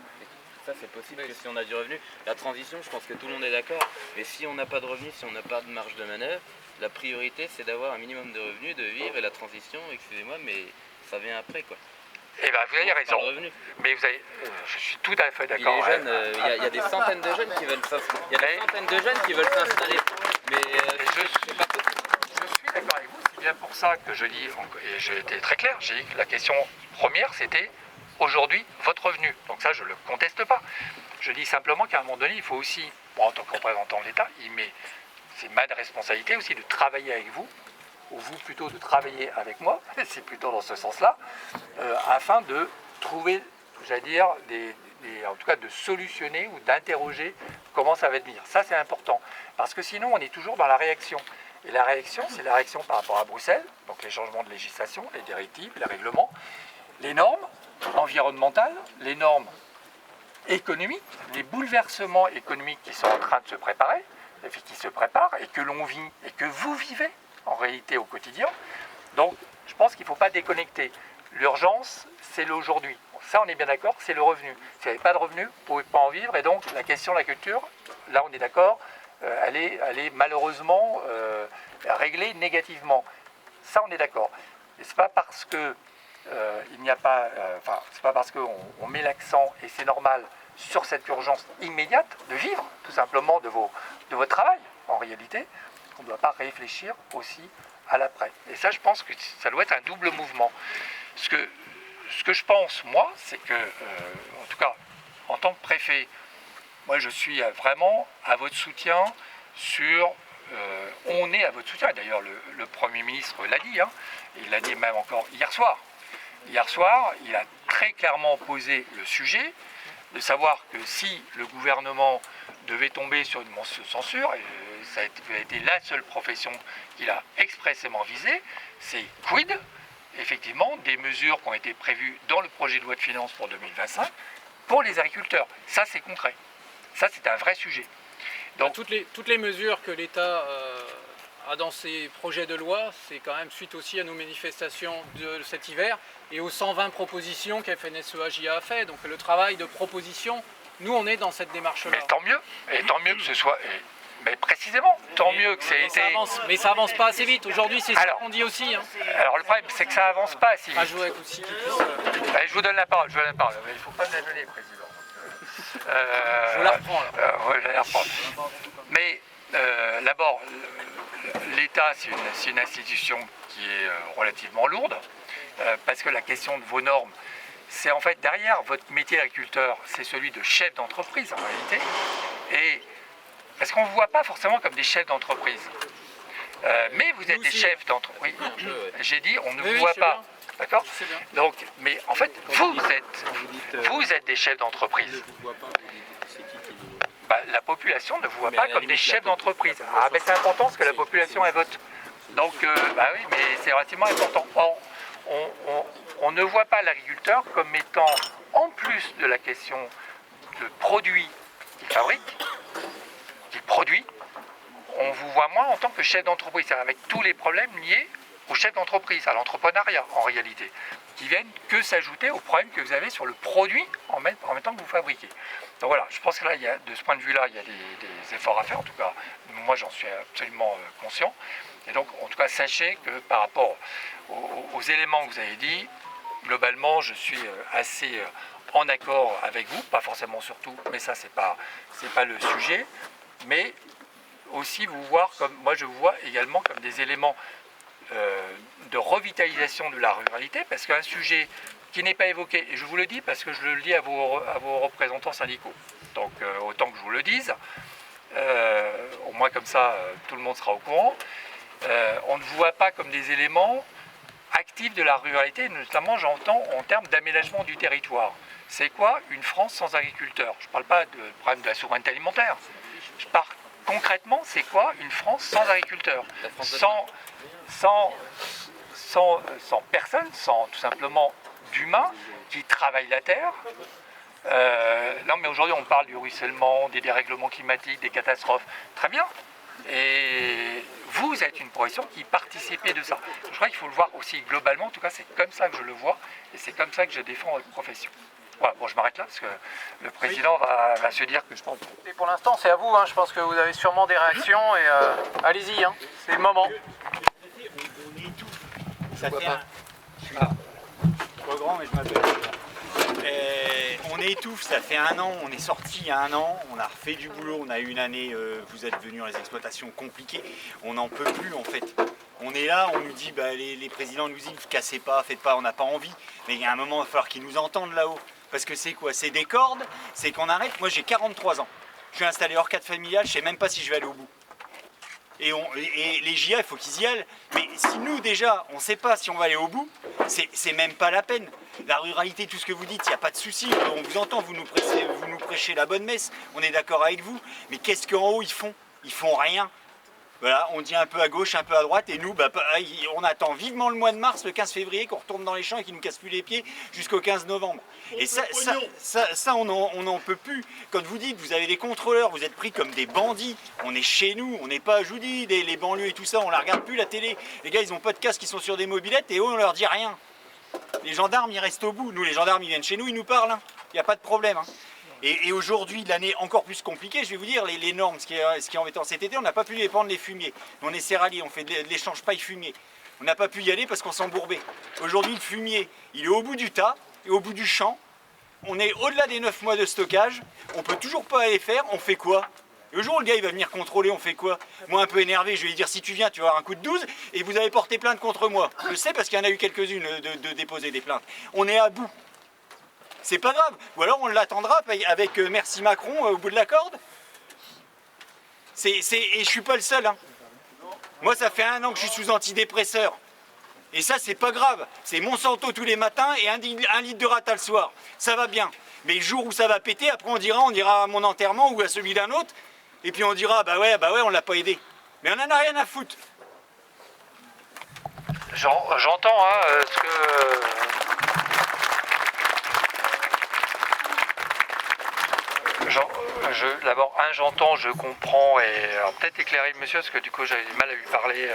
Ça, c'est possible que si on a du revenu. La transition, je pense que tout le monde est d'accord. Mais si on n'a pas de revenus, si on n'a pas de marge de manœuvre, la priorité, c'est d'avoir un minimum de revenus, de vivre. Et la transition, excusez-moi, mais ça vient après, quoi. Eh bien, vous avez raison. Mais vous avez, je suis tout à fait d'accord. Les jeunes, il y a des centaines de jeunes qui veulent s'installer. Il y a des centaines de jeunes qui veulent s'installer. Mais je suis d'accord avec vous. C'est bien pour ça que je dis, et j'ai été très clair, j'ai dit que la question première, c'était aujourd'hui votre revenu. Donc ça, je ne le conteste pas. Je dis simplement qu'à un moment donné, il faut aussi, moi en tant que représentant de l'État, c'est ma responsabilité aussi de travailler avec vous, ou vous plutôt de travailler avec moi, c'est plutôt dans ce sens-là, afin de trouver, j'allais dire, en tout cas de solutionner ou d'interroger comment ça va devenir. Ça, c'est important, parce que sinon, on est toujours dans la réaction. Et la réaction, c'est la réaction par rapport à Bruxelles, donc les changements de législation, les directives, les règlements, les normes, environnementales, les normes économiques, les bouleversements économiques qui sont en train de se préparer, qui se préparent et que l'on vit et que vous vivez en réalité au quotidien. Donc je pense qu'il ne faut pas déconnecter. L'urgence, c'est l'aujourd'hui. Ça, on est bien d'accord, c'est le revenu. Si vous n'avez pas de revenu, vous ne pouvez pas en vivre. Et donc, la question de la culture, là, on est d'accord, elle est malheureusement réglée négativement. Ça, on est d'accord. Et ce n'est pas parce que il n'y a pas, c'est pas parce qu'on met l'accent, et c'est normal, sur cette urgence immédiate de vivre, tout simplement, de votre travail, en réalité, qu'on ne doit pas réfléchir aussi à l'après. Et ça, je pense que ça doit être un double mouvement. Ce que je pense, moi, c'est que, en tout cas, en tant que préfet, moi, je suis vraiment à votre soutien sur... on est à votre soutien. D'ailleurs, le Premier ministre l'a dit, hein, il l'a dit même encore hier soir. Hier soir, il a très clairement posé le sujet de savoir que si le gouvernement devait tomber sur une motion de censure, et ça a été la seule profession qu'il a expressément visée, c'est quid, effectivement, des mesures qui ont été prévues dans le projet de loi de finances pour 2025 pour les agriculteurs. Ça, c'est concret. Ça, c'est un vrai sujet. Donc, toutes les mesures que l'État a dans ses projets de loi, c'est quand même suite aussi à nos manifestations de cet hiver et aux 120 propositions qu'FNSEA-JA a fait. Donc le travail de proposition, nous on est dans cette démarche-là. Mais tant mieux, et tant mieux que ce soit... Mais précisément, tant mieux que c'est été... Mais ça avance pas assez vite. Aujourd'hui, c'est ce qu'on dit aussi. Hein. Alors le problème, c'est que ça avance pas assez vite. Je vous donne la parole, mais il ne faut pas me la donner, Président. Je la reprends, là. Oui, je la reprends. Mais d'abord, l'État, c'est une institution qui est relativement lourde, parce que la question de vos normes, c'est en fait derrière votre métier d'agriculteur, c'est celui de chef d'entreprise en réalité, et parce qu'on ne vous voit pas forcément comme des chefs d'entreprise. Mais vous êtes des chefs d'entreprise. Oui, j'ai dit, on ne vous voit pas. D'accord ? Donc, mais en fait, vous êtes des chefs d'entreprise. La population ne vous voit pas comme des chefs d'entreprise. Ah, mais c'est important parce que la population, elle vote. Donc, oui, mais c'est relativement important. On ne voit pas l'agriculteur comme étant, en plus de la question de produits qu'il fabrique, qu'il produit, on vous voit moins en tant que chef d'entreprise, avec tous les problèmes liés au chef d'entreprise, à l'entrepreneuriat en réalité, qui viennent que s'ajouter aux problèmes que vous avez sur le produit en même temps que vous fabriquez. Donc voilà, je pense que là, de ce point de vue-là, il y a des efforts à faire, en tout cas, moi j'en suis absolument conscient. Et donc, en tout cas, sachez que par rapport aux éléments que vous avez dit, globalement, je suis assez en accord avec vous, pas forcément sur tout, mais ça, c'est pas le sujet, mais aussi vous voir comme, moi je vous vois également comme des éléments de revitalisation de la ruralité, parce qu'un sujet qui n'est pas évoqué, et je vous le dis parce que je le dis à vos représentants syndicaux, donc autant que je vous le dise, au moins comme ça tout le monde sera au courant, on ne vous voit pas comme des éléments actifs de la ruralité, notamment j'entends en termes d'aménagement du territoire. C'est quoi une France sans agriculteurs? Je ne parle pas du problème de la souveraineté alimentaire, je parle concrètement, c'est quoi une France sans agriculteurs, sans personne, sans tout simplement d'humains qui travaillent la terre. Non, mais aujourd'hui on parle du ruissellement, des dérèglements climatiques, des catastrophes, très bien. Et vous êtes une profession qui participez de ça. Je crois qu'il faut le voir aussi globalement, en tout cas c'est comme ça que je le vois, et c'est comme ça que je défends votre profession. Voilà, bon, je m'arrête là parce que le président va se dire que je pense. Et pour l'instant, c'est à vous. Hein. Je pense que vous avez sûrement des réactions. Et allez-y, hein. C'est le moment. On étouffe. Ça fait un... Pas grand, mais je m'appelle. On étouffe. Ça fait 1 an. On est sorti il y a 1 an. On a refait du boulot. On a eu une année. Vous êtes venus dans les exploitations compliquées. On n'en peut plus en fait. On est là, on nous dit, les présidents nous disent, ne cassez pas, faites pas, on n'a pas envie. Mais il y a un moment, il va falloir qu'ils nous entendent là-haut. Parce que c'est quoi? C'est des cordes, c'est qu'on arrête. Moi j'ai 43 ans. Je suis installé hors cadre familial, je ne sais même pas si je vais aller au bout. Et les JA, il faut qu'ils y aillent. Mais si nous déjà, on ne sait pas si on va aller au bout, c'est même pas la peine. La ruralité, tout ce que vous dites, il n'y a pas de souci. On vous entend, vous nous prêchez la bonne messe. On est d'accord avec vous. Mais qu'est-ce qu'en haut ils font? Ils font rien. Voilà, on dit un peu à gauche, un peu à droite, et nous, bah, pareil, on attend vivement le mois de mars, le 15 février, qu'on retourne dans les champs et qu'ils nous cassent plus les pieds jusqu'au 15 novembre. Et ça on n'en peut plus. Quand vous dites, vous avez des contrôleurs, vous êtes pris comme des bandits, on est chez nous, on n'est pas, je vous dis, les banlieues et tout ça, on la regarde plus la télé. Les gars, ils ont pas de casque, ils sont sur des mobylettes, et eux, on leur dit rien. Les gendarmes, ils restent au bout. Nous, les gendarmes, ils viennent chez nous, ils nous parlent. Il n'y a pas de problème. Hein. Et aujourd'hui, l'année encore plus compliquée, je vais vous dire, les normes, ce qui est embêtant cet été, on n'a pas pu épandre les fumiers. Nous, on est céréaliers, on fait de l'échange paille-fumier. On n'a pas pu y aller parce qu'on s'embourbait. Aujourd'hui, le fumier, il est au bout du tas et au bout du champ. On est au-delà des 9 mois de stockage. On ne peut toujours pas aller faire. On fait quoi? Le jour où le gars il va venir contrôler, on fait quoi? Moi, un peu énervé, je vais lui dire, si tu viens, tu vas avoir un coup de 12 et vous avez porté plainte contre moi. Je sais parce qu'il y en a eu quelques-unes de déposer des plaintes. On est à bout. C'est pas grave. Ou alors on l'attendra avec merci Macron au bout de la corde. Et je suis pas le seul. Hein. Moi, ça fait 1 an que je suis sous antidépresseur. Et ça, c'est pas grave. C'est Monsanto tous les matins et 1 litre de rata le soir. Ça va bien. Mais le jour où ça va péter, après on dira à mon enterrement ou à celui d'un autre. Et puis on dira, bah ouais, on l'a pas aidé. Mais on en a rien à foutre. J'entends ce que... D'abord, j'entends, je comprends, et alors peut-être éclairer le monsieur, parce que du coup j'avais du mal à lui parler,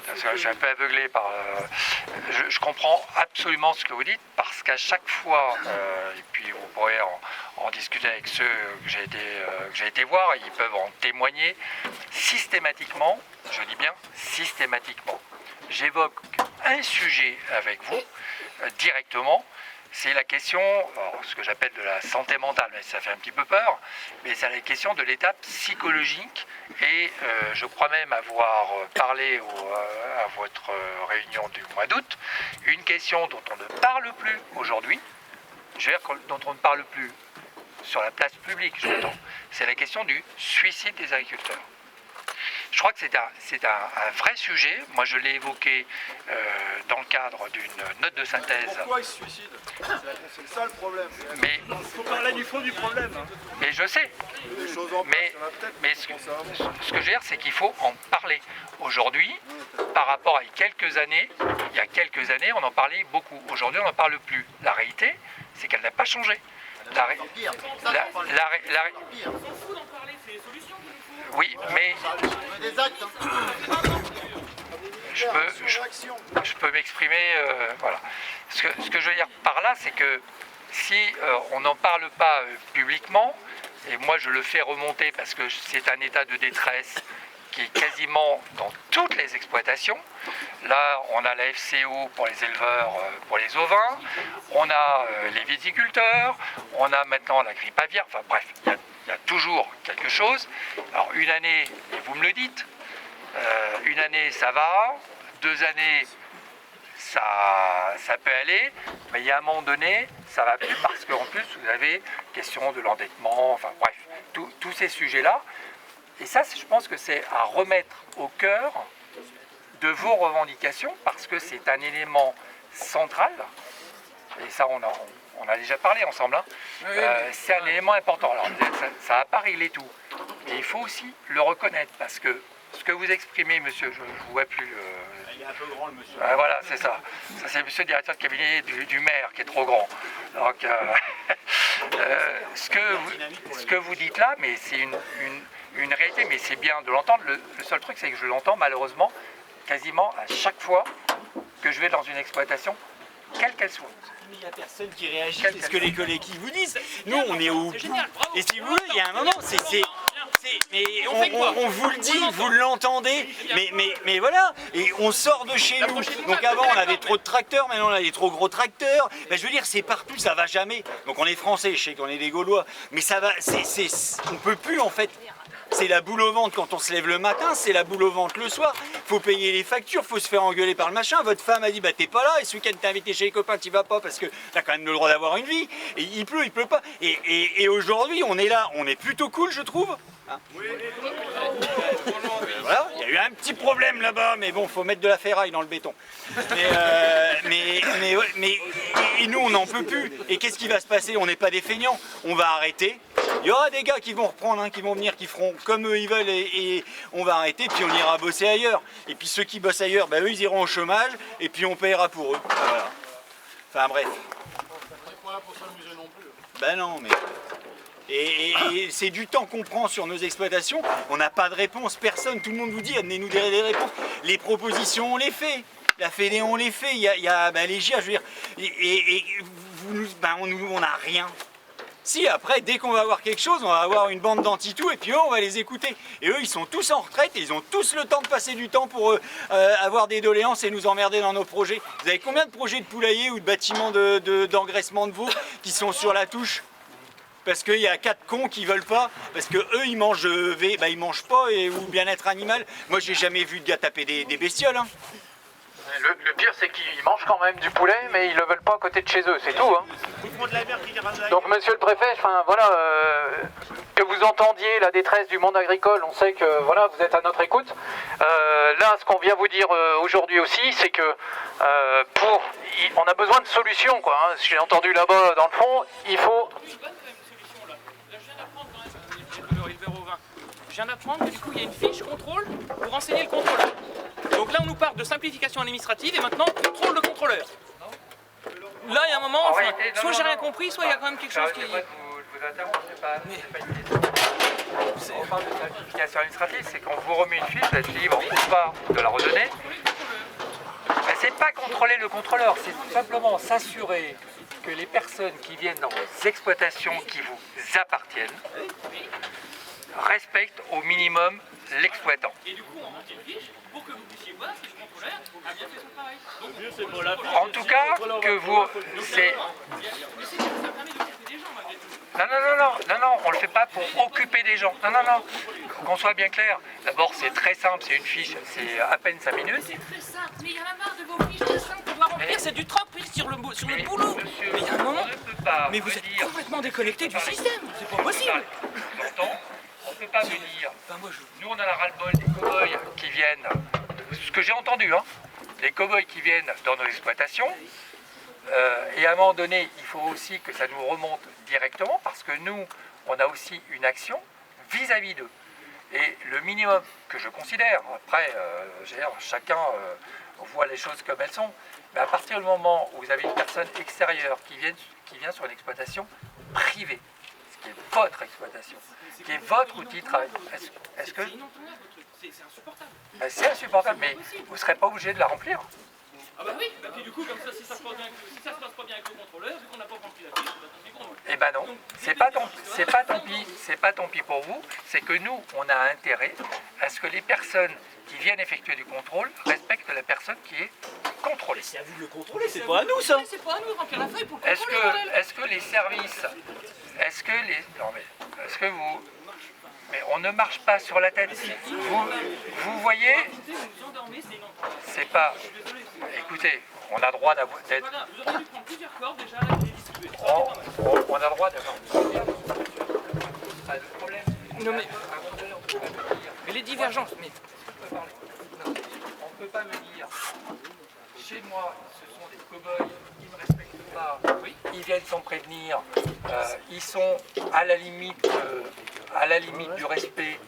parce que je suis un peu aveuglé par... je comprends absolument ce que vous dites, parce qu'à chaque fois, et puis vous pourrez en discuter avec ceux que j'ai été voir, ils peuvent en témoigner, systématiquement, je dis bien systématiquement, j'évoque un sujet avec vous, directement, c'est la question, ce que j'appelle de la santé mentale, mais ça fait un petit peu peur, mais c'est la question de l'état psychologique, et je crois même avoir parlé à votre réunion du mois d'août, une question dont on ne parle plus aujourd'hui, je veux dire dont on ne parle plus sur la place publique, j'entends, c'est la question du suicide des agriculteurs. Je crois que c'est un vrai sujet. Moi, je l'ai évoqué dans le cadre d'une note de synthèse. Pourquoi ils se suicident? C'est ça le problème. Mais il faut parler du fond du problème. Hein. Mais je sais. Mais ce que je veux dire, c'est qu'il faut en parler. Aujourd'hui, par rapport à il y a quelques années, on en parlait beaucoup. Aujourd'hui, on n'en parle plus. La réalité, c'est qu'elle n'a pas changé. Oui, mais je peux m'exprimer, voilà. Ce que je veux dire par là, c'est que si on n'en parle pas publiquement, et moi je le fais remonter parce que c'est un état de détresse qui est quasiment dans toutes les exploitations. Là, on a la FCO pour les éleveurs, pour les ovins, on a les viticulteurs, on a maintenant la grippe aviaire, enfin bref, il y a toujours quelque chose. Alors une année, et vous me le dites, une année ça va, 2 années ça peut aller, mais il y a un moment donné, ça va plus parce qu'en plus vous avez question de l'endettement, enfin bref, tous ces sujets-là. Et ça, je pense que c'est à remettre au cœur de vos revendications parce que c'est un élément central, et ça on a déjà parlé ensemble, hein. C'est un élément important. Alors ça va pas régler tout, mais il faut aussi le reconnaître parce que ce que vous exprimez, monsieur, je ne vous vois plus. Il est un peu grand le monsieur. Voilà, c'est ça. Ça c'est le monsieur directeur de cabinet du maire qui est trop grand. Donc, ce que vous dites là, mais c'est une réalité, mais c'est bien de l'entendre. Le seul truc, c'est que je l'entends malheureusement quasiment à chaque fois que je vais dans une exploitation, quelle qu'elle soit. Il n'y a personne qui réagit, c'est ce que les collectifs vous disent. Nous, on est au bout. Et si vous voulez, il y a un moment, mais on vous le dit, vous l'entendez, mais voilà, et on sort de chez nous. Donc avant on avait trop de tracteurs, maintenant on a des trop gros tracteurs. Ben, je veux dire, c'est partout, ça va jamais. Donc on est français, je sais qu'on est des Gaulois, mais ça va, on peut plus en fait. C'est la boule au ventre quand on se lève le matin, c'est la boule au ventre le soir. Faut payer les factures, faut se faire engueuler par le machin. Votre femme a dit bah t'es pas là et ce week-end t'es invité chez les copains, t'y vas pas parce que t'as quand même le droit d'avoir une vie. Et il pleut pas. Et aujourd'hui on est là, on est plutôt cool je trouve. Hein voilà, il y a eu un petit problème là-bas, mais bon, faut mettre de la ferraille dans le béton. Mais et nous on n'en peut plus. Et qu'est-ce qui va se passer? On n'est pas des feignants, on va arrêter. Il y aura des gars qui vont reprendre, hein, qui vont venir, qui feront comme eux ils veulent et on va arrêter, puis on ira bosser ailleurs. Et puis ceux qui bossent ailleurs, eux ils iront au chômage et puis on paiera pour eux. Voilà. Enfin bref. On n'est pas là pour s'amuser non plus. Ben non, mais... Et c'est du temps qu'on prend sur nos exploitations. On n'a pas de réponse, personne. Tout le monde vous dit, amenez-nous des réponses. Les propositions, on les fait. La Fédé, on les fait. Il y a les GIA, je veux dire. On n'a rien. Si, après, dès qu'on va avoir quelque chose, on va avoir une bande d'anti-tout et puis eux, on va les écouter. Et eux, ils sont tous en retraite et ils ont tous le temps de passer du temps pour avoir des doléances et nous emmerder dans nos projets. Vous avez combien de projets de poulaillers ou de bâtiments d'engraissement de veaux qui sont sur la touche? Parce qu'il y a 4 cons qui veulent pas, parce que eux ils mangent ils mangent pas ou bien-être animal. Moi j'ai jamais vu de gars taper des bestioles. Hein. Le pire c'est qu'ils mangent quand même du poulet, mais ils le veulent pas à côté de chez eux, c'est tout. Hein. Donc monsieur le préfet, enfin voilà, que vous entendiez la détresse du monde agricole, on sait que voilà, vous êtes à notre écoute. Là, ce qu'on vient vous dire aujourd'hui aussi, c'est que on a besoin de solutions, quoi. Hein. J'ai entendu là-bas dans le fond, il faut... Je viens d'apprendre que du coup il y a une fiche contrôle pour renseigner le contrôleur. Donc là on nous parle de simplification administrative et maintenant contrôle le contrôleur. Là il y a un moment, enfin, soit j'ai rien compris, soit il y a quand même quelque chose qui... Je vous interromps, c'est pas l'idée. On parle de simplification administrative, c'est qu'on vous remet une fiche, vous êtes libre ou pas de la redonner. Mais c'est pas contrôler le contrôleur, c'est tout simplement s'assurer que les personnes qui viennent dans vos exploitations qui vous appartiennent respectent au minimum l'exploitant. Et du coup on monte une fiche pour que vous puissiez voir si le contrôleur a bien fait son travail. Donc, en tout cas, que vous... C'est... Non, on le fait pas pour occuper des gens. Non, qu'on soit bien clair. D'abord, c'est très simple, c'est une fiche, c'est à peine 5 minutes. C'est très simple, mais il y en a marre de vos fiches très simples qu'on doit remplir, c'est du troc sur le boulot. Monsieur, mais il y a un moment, mais vous êtes complètement déconnecté du système, c'est pas possible. Pourtant, on ne peut pas venir. Nous, on a la ras-le-bol des cow-boys qui viennent, ce que j'ai entendu, hein, les cow-boys qui viennent dans nos exploitations. Et à un moment donné, il faut aussi que ça nous remonte directement parce que nous, on a aussi une action vis-à-vis d'eux. Et le minimum que je considère, après, chacun voit les choses comme elles sont, mais à partir du moment où vous avez une personne extérieure qui vient sur une exploitation privée, ce qui est votre exploitation, qui est votre outil de travail, est-ce que... C'est insupportable. C'est insupportable, mais vous ne serez pas obligé de la remplir. Ah bah oui, et puis du coup, comme ça, si ça se passe pas bien avec le contrôleur, vu qu'on n'a pas rempli la fiche, c'est tant pis pour nous. Eh ben non, c'est pas tant pis pour vous, c'est que nous, on a intérêt à ce que les personnes qui viennent effectuer du contrôle respectent la personne qui est contrôlée. C'est à vous de le contrôler, c'est pas à nous ça. C'est pas à nous de remplir la feuille pour le contrôler. Est-ce que les services, mais on ne marche pas sur la tête. Vous voyez, c'est pas... Écoutez, on a droit d'être... Vous auriez dû prendre plusieurs cordes déjà, là, qui est distribué. On a droit d'avoir... Pas de problème. Non mais les divergences, mais... On ne peut pas me dire, chez moi, ce sont des cow-boys qui ne me respectent pas, ils viennent sans prévenir, ils sont à la limite du respect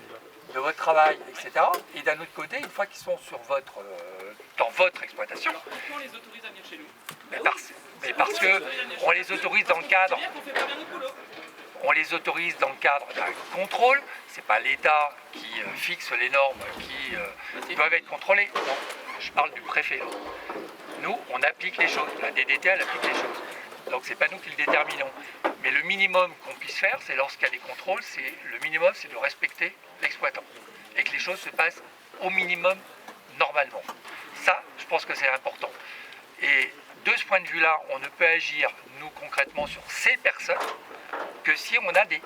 de votre travail, etc. Et d'un autre côté, une fois qu'ils sont dans votre exploitation, pourquoi on les autorise à venir chez nous? mais parce qu'on les autorise dans le cadre... On les autorise dans le cadre d'un contrôle, c'est pas l'État qui fixe les normes qui doivent être contrôlées. Non, je parle du préfet. Nous, on applique les choses. La DDT, elle applique les choses. Donc c'est pas nous qui le déterminons. Mais le minimum qu'on puisse faire, c'est lorsqu'il y a des contrôles, le minimum, c'est de respecter l'exploitant. Et que les choses se passent au minimum normalement. Ça, je pense que c'est important. Et de ce point de vue-là, on ne peut agir, nous, concrètement, sur ces personnes que si on a des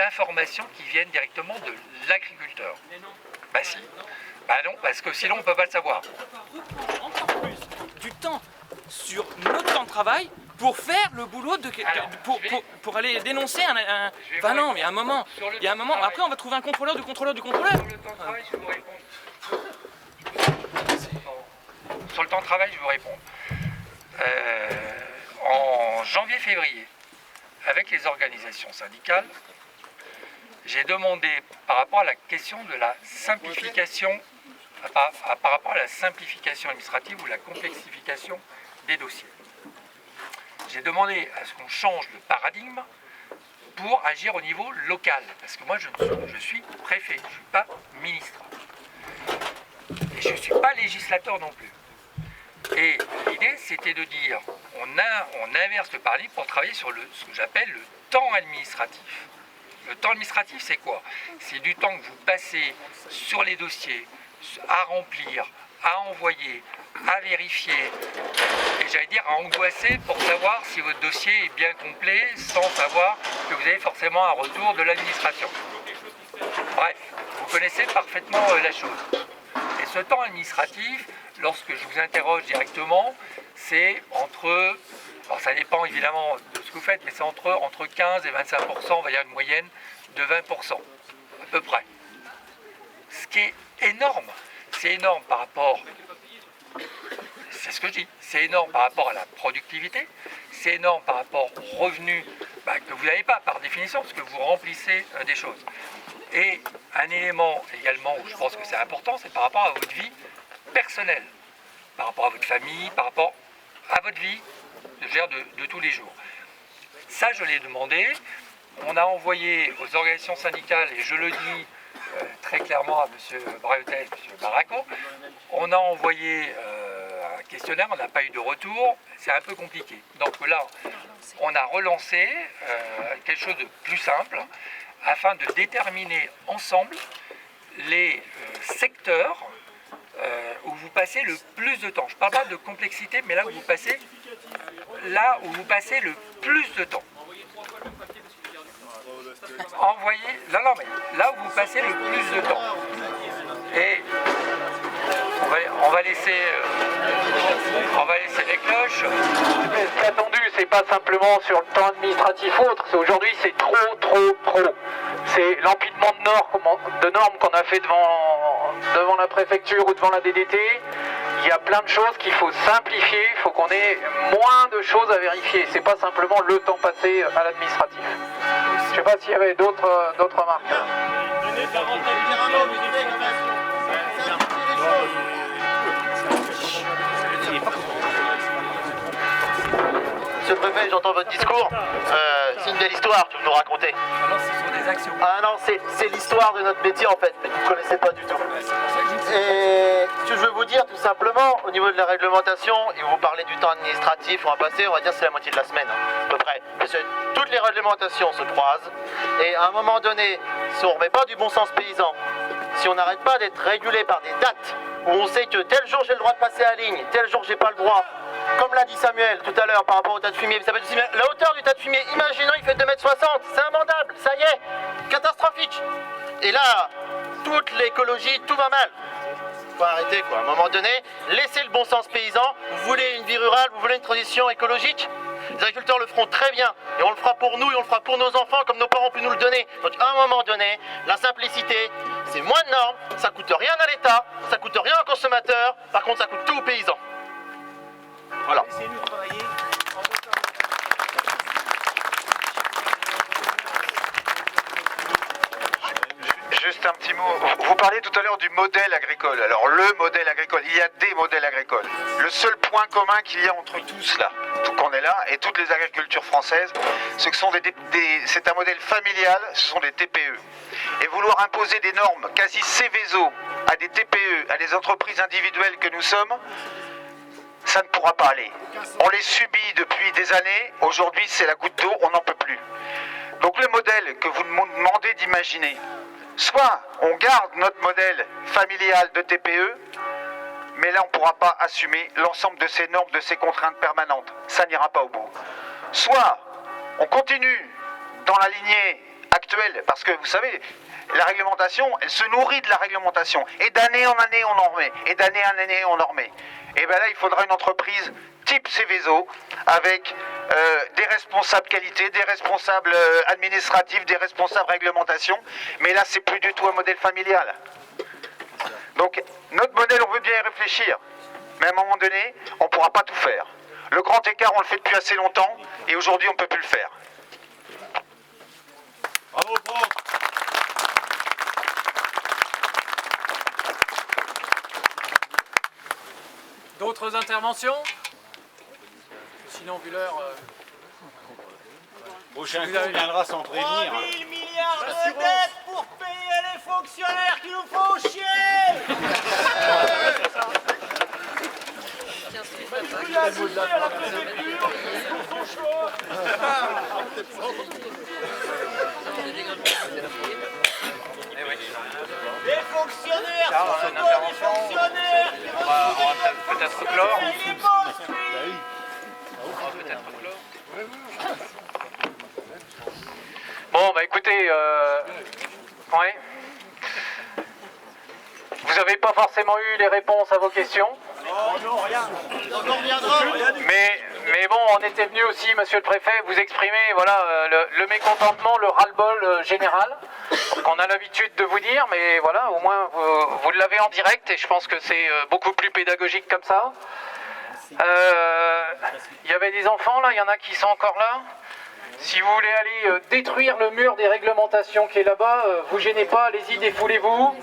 informations qui viennent directement de l'agriculteur. Bah si. Bah non, parce que sinon on ne peut pas le savoir. On peut pas reprendre encore plus du temps sur notre temps de travail pour faire le boulot pour aller dénoncer un... Bah non, mais il y a un moment. Après on va trouver un contrôleur du contrôleur du contrôleur. Sur le temps de travail, je vais vous répondre. Sur le temps de travail, je vais vous répondre. En janvier-février, avec les organisations syndicales, j'ai demandé par rapport à la question de la simplification, par rapport à la simplification administrative ou la complexification des dossiers. J'ai demandé à ce qu'on change de paradigme pour agir au niveau local, parce que moi je suis préfet, je ne suis pas ministre. Et je ne suis pas législateur non plus. Et l'idée, c'était de dire, on inverse le paradigme pour travailler sur ce que j'appelle le temps administratif. Le temps administratif, c'est quoi? C'est du temps que vous passez sur les dossiers, à remplir, à envoyer, à vérifier, et j'allais dire à angoisser pour savoir si votre dossier est bien complet, sans savoir que vous avez forcément un retour de l'administration. Bref, vous connaissez parfaitement la chose. Et ce temps administratif, lorsque je vous interroge directement, c'est entre, alors ça dépend évidemment de ce que vous faites, mais c'est entre 15 et 25%, on va dire une moyenne de 20%, à peu près. Ce qui est énorme, c'est énorme par rapport, c'est ce que je dis, c'est énorme par rapport à la productivité, c'est énorme par rapport aux revenus que vous n'avez pas par définition, parce que vous remplissez des choses. Et un élément également où je pense que c'est important, c'est par rapport à votre vie personnelle, par rapport à votre famille, par rapport à votre vie de tous les jours. Ça, je l'ai demandé. On a envoyé aux organisations syndicales, et je le dis très clairement à M. Braillotet et M. Baraco, on a envoyé un questionnaire, on n'a pas eu de retour, c'est un peu compliqué. Donc là, on a relancé quelque chose de plus simple, afin de déterminer ensemble les secteurs où vous passez le plus de temps. Je ne parle pas de complexité, mais là où vous passez le plus de temps. Envoyez, non, mais là où vous passez le plus de temps. Et on va laisser les cloches. Mais ce qui est attendu, c'est pas simplement sur le temps administratif ou autre, c'est aujourd'hui c'est trop. C'est l'empilement de normes qu'on a fait devant la préfecture ou devant la DDT. Il y a plein de choses qu'il faut simplifier, il faut qu'on ait moins de choses à vérifier. C'est pas simplement le temps passé à l'administratif. Je sais pas s'il y avait d'autres remarques. Monsieur le préfet, j'entends votre discours. C'est une belle histoire que vous nous racontez. Ah non, ce sont des actions. Ah non, c'est l'histoire de notre métier en fait, mais vous ne connaissez pas du tout. Et ce que je veux vous dire tout simplement, au niveau de la réglementation, et vous parlez du temps administratif, on va dire c'est la moitié de la semaine, à peu près. Parce que toutes les réglementations se croisent, et à un moment donné, si on ne remet pas du bon sens paysan, si on n'arrête pas d'être régulé par des dates, où on sait que tel jour j'ai le droit de passer à la ligne, tel jour j'ai pas le droit, comme l'a dit Samuel tout à l'heure par rapport au tas de fumier, ça veut dire, la hauteur du tas de fumier, imaginons il fait 2,60 m, c'est immangeable, ça y est, catastrophique. Et là, toute l'écologie, tout va mal. Faut arrêter quoi, à un moment donné, laissez le bon sens paysan, vous voulez une vie rurale, vous voulez une transition écologique, les agriculteurs le feront très bien, et on le fera pour nous, et on le fera pour nos enfants, comme nos parents ont pu nous le donner. Donc à un moment donné, la simplicité, c'est moins de normes, ça coûte rien à l'État, ça coûte rien aux consommateurs, par contre ça coûte tout aux paysans. Voilà. Juste un petit mot. Vous parliez tout à l'heure du modèle agricole. Alors le modèle agricole, il y a des modèles agricoles. Le seul point commun qu'il y a entre tous là, tout qu'on est là, et toutes les agricultures françaises, c'est que c'est un modèle familial, ce sont des TPE. Et vouloir imposer des normes quasi Céveso à des TPE, à des entreprises individuelles que nous sommes, ça ne pourra pas aller. On les subit depuis des années, aujourd'hui c'est la goutte d'eau, on n'en peut plus. Donc le modèle que vous me demandez d'imaginer, soit on garde notre modèle familial de TPE, mais là on ne pourra pas assumer l'ensemble de ces normes, de ces contraintes permanentes. Ça n'ira pas au bout. Soit on continue dans la lignée actuelle, parce que vous savez, la réglementation, elle se nourrit de la réglementation. Et d'année en année on en remet, et d'année en année on en remet. Et bien là il faudra une entreprise type Céveso, avec des responsables qualité, des responsables administratifs, des responsables réglementation. Mais là, c'est plus du tout un modèle familial. Donc, notre modèle, on veut bien y réfléchir. Mais à un moment donné, on ne pourra pas tout faire. Le grand écart, on le fait depuis assez longtemps, et aujourd'hui, on ne peut plus le faire. Bravo, Franck. D'autres interventions? Sinon, vu l'heure... Prochain coup, on viendra sans prévenir. 3 000 milliards de dettes pour payer les fonctionnaires qui nous font chier. Il a assisté à la préfecture pour son choix. Les fonctionnaires sont encore des fonctionnaires qui On va peut-être clore. Bon, bah écoutez, ouais. Vous n'avez pas forcément eu les réponses à vos questions. Mais bon, on était venu aussi, monsieur le préfet, vous exprimer voilà, le mécontentement, le ras-le-bol général, qu'on a l'habitude de vous dire, mais voilà, au moins vous l'avez en direct et je pense que c'est beaucoup plus pédagogique comme ça. Il y avait des enfants là, il y en a qui sont encore là. Si vous voulez aller détruire le mur des réglementations qui est là-bas, vous gênez pas, allez-y, défoulez-vous.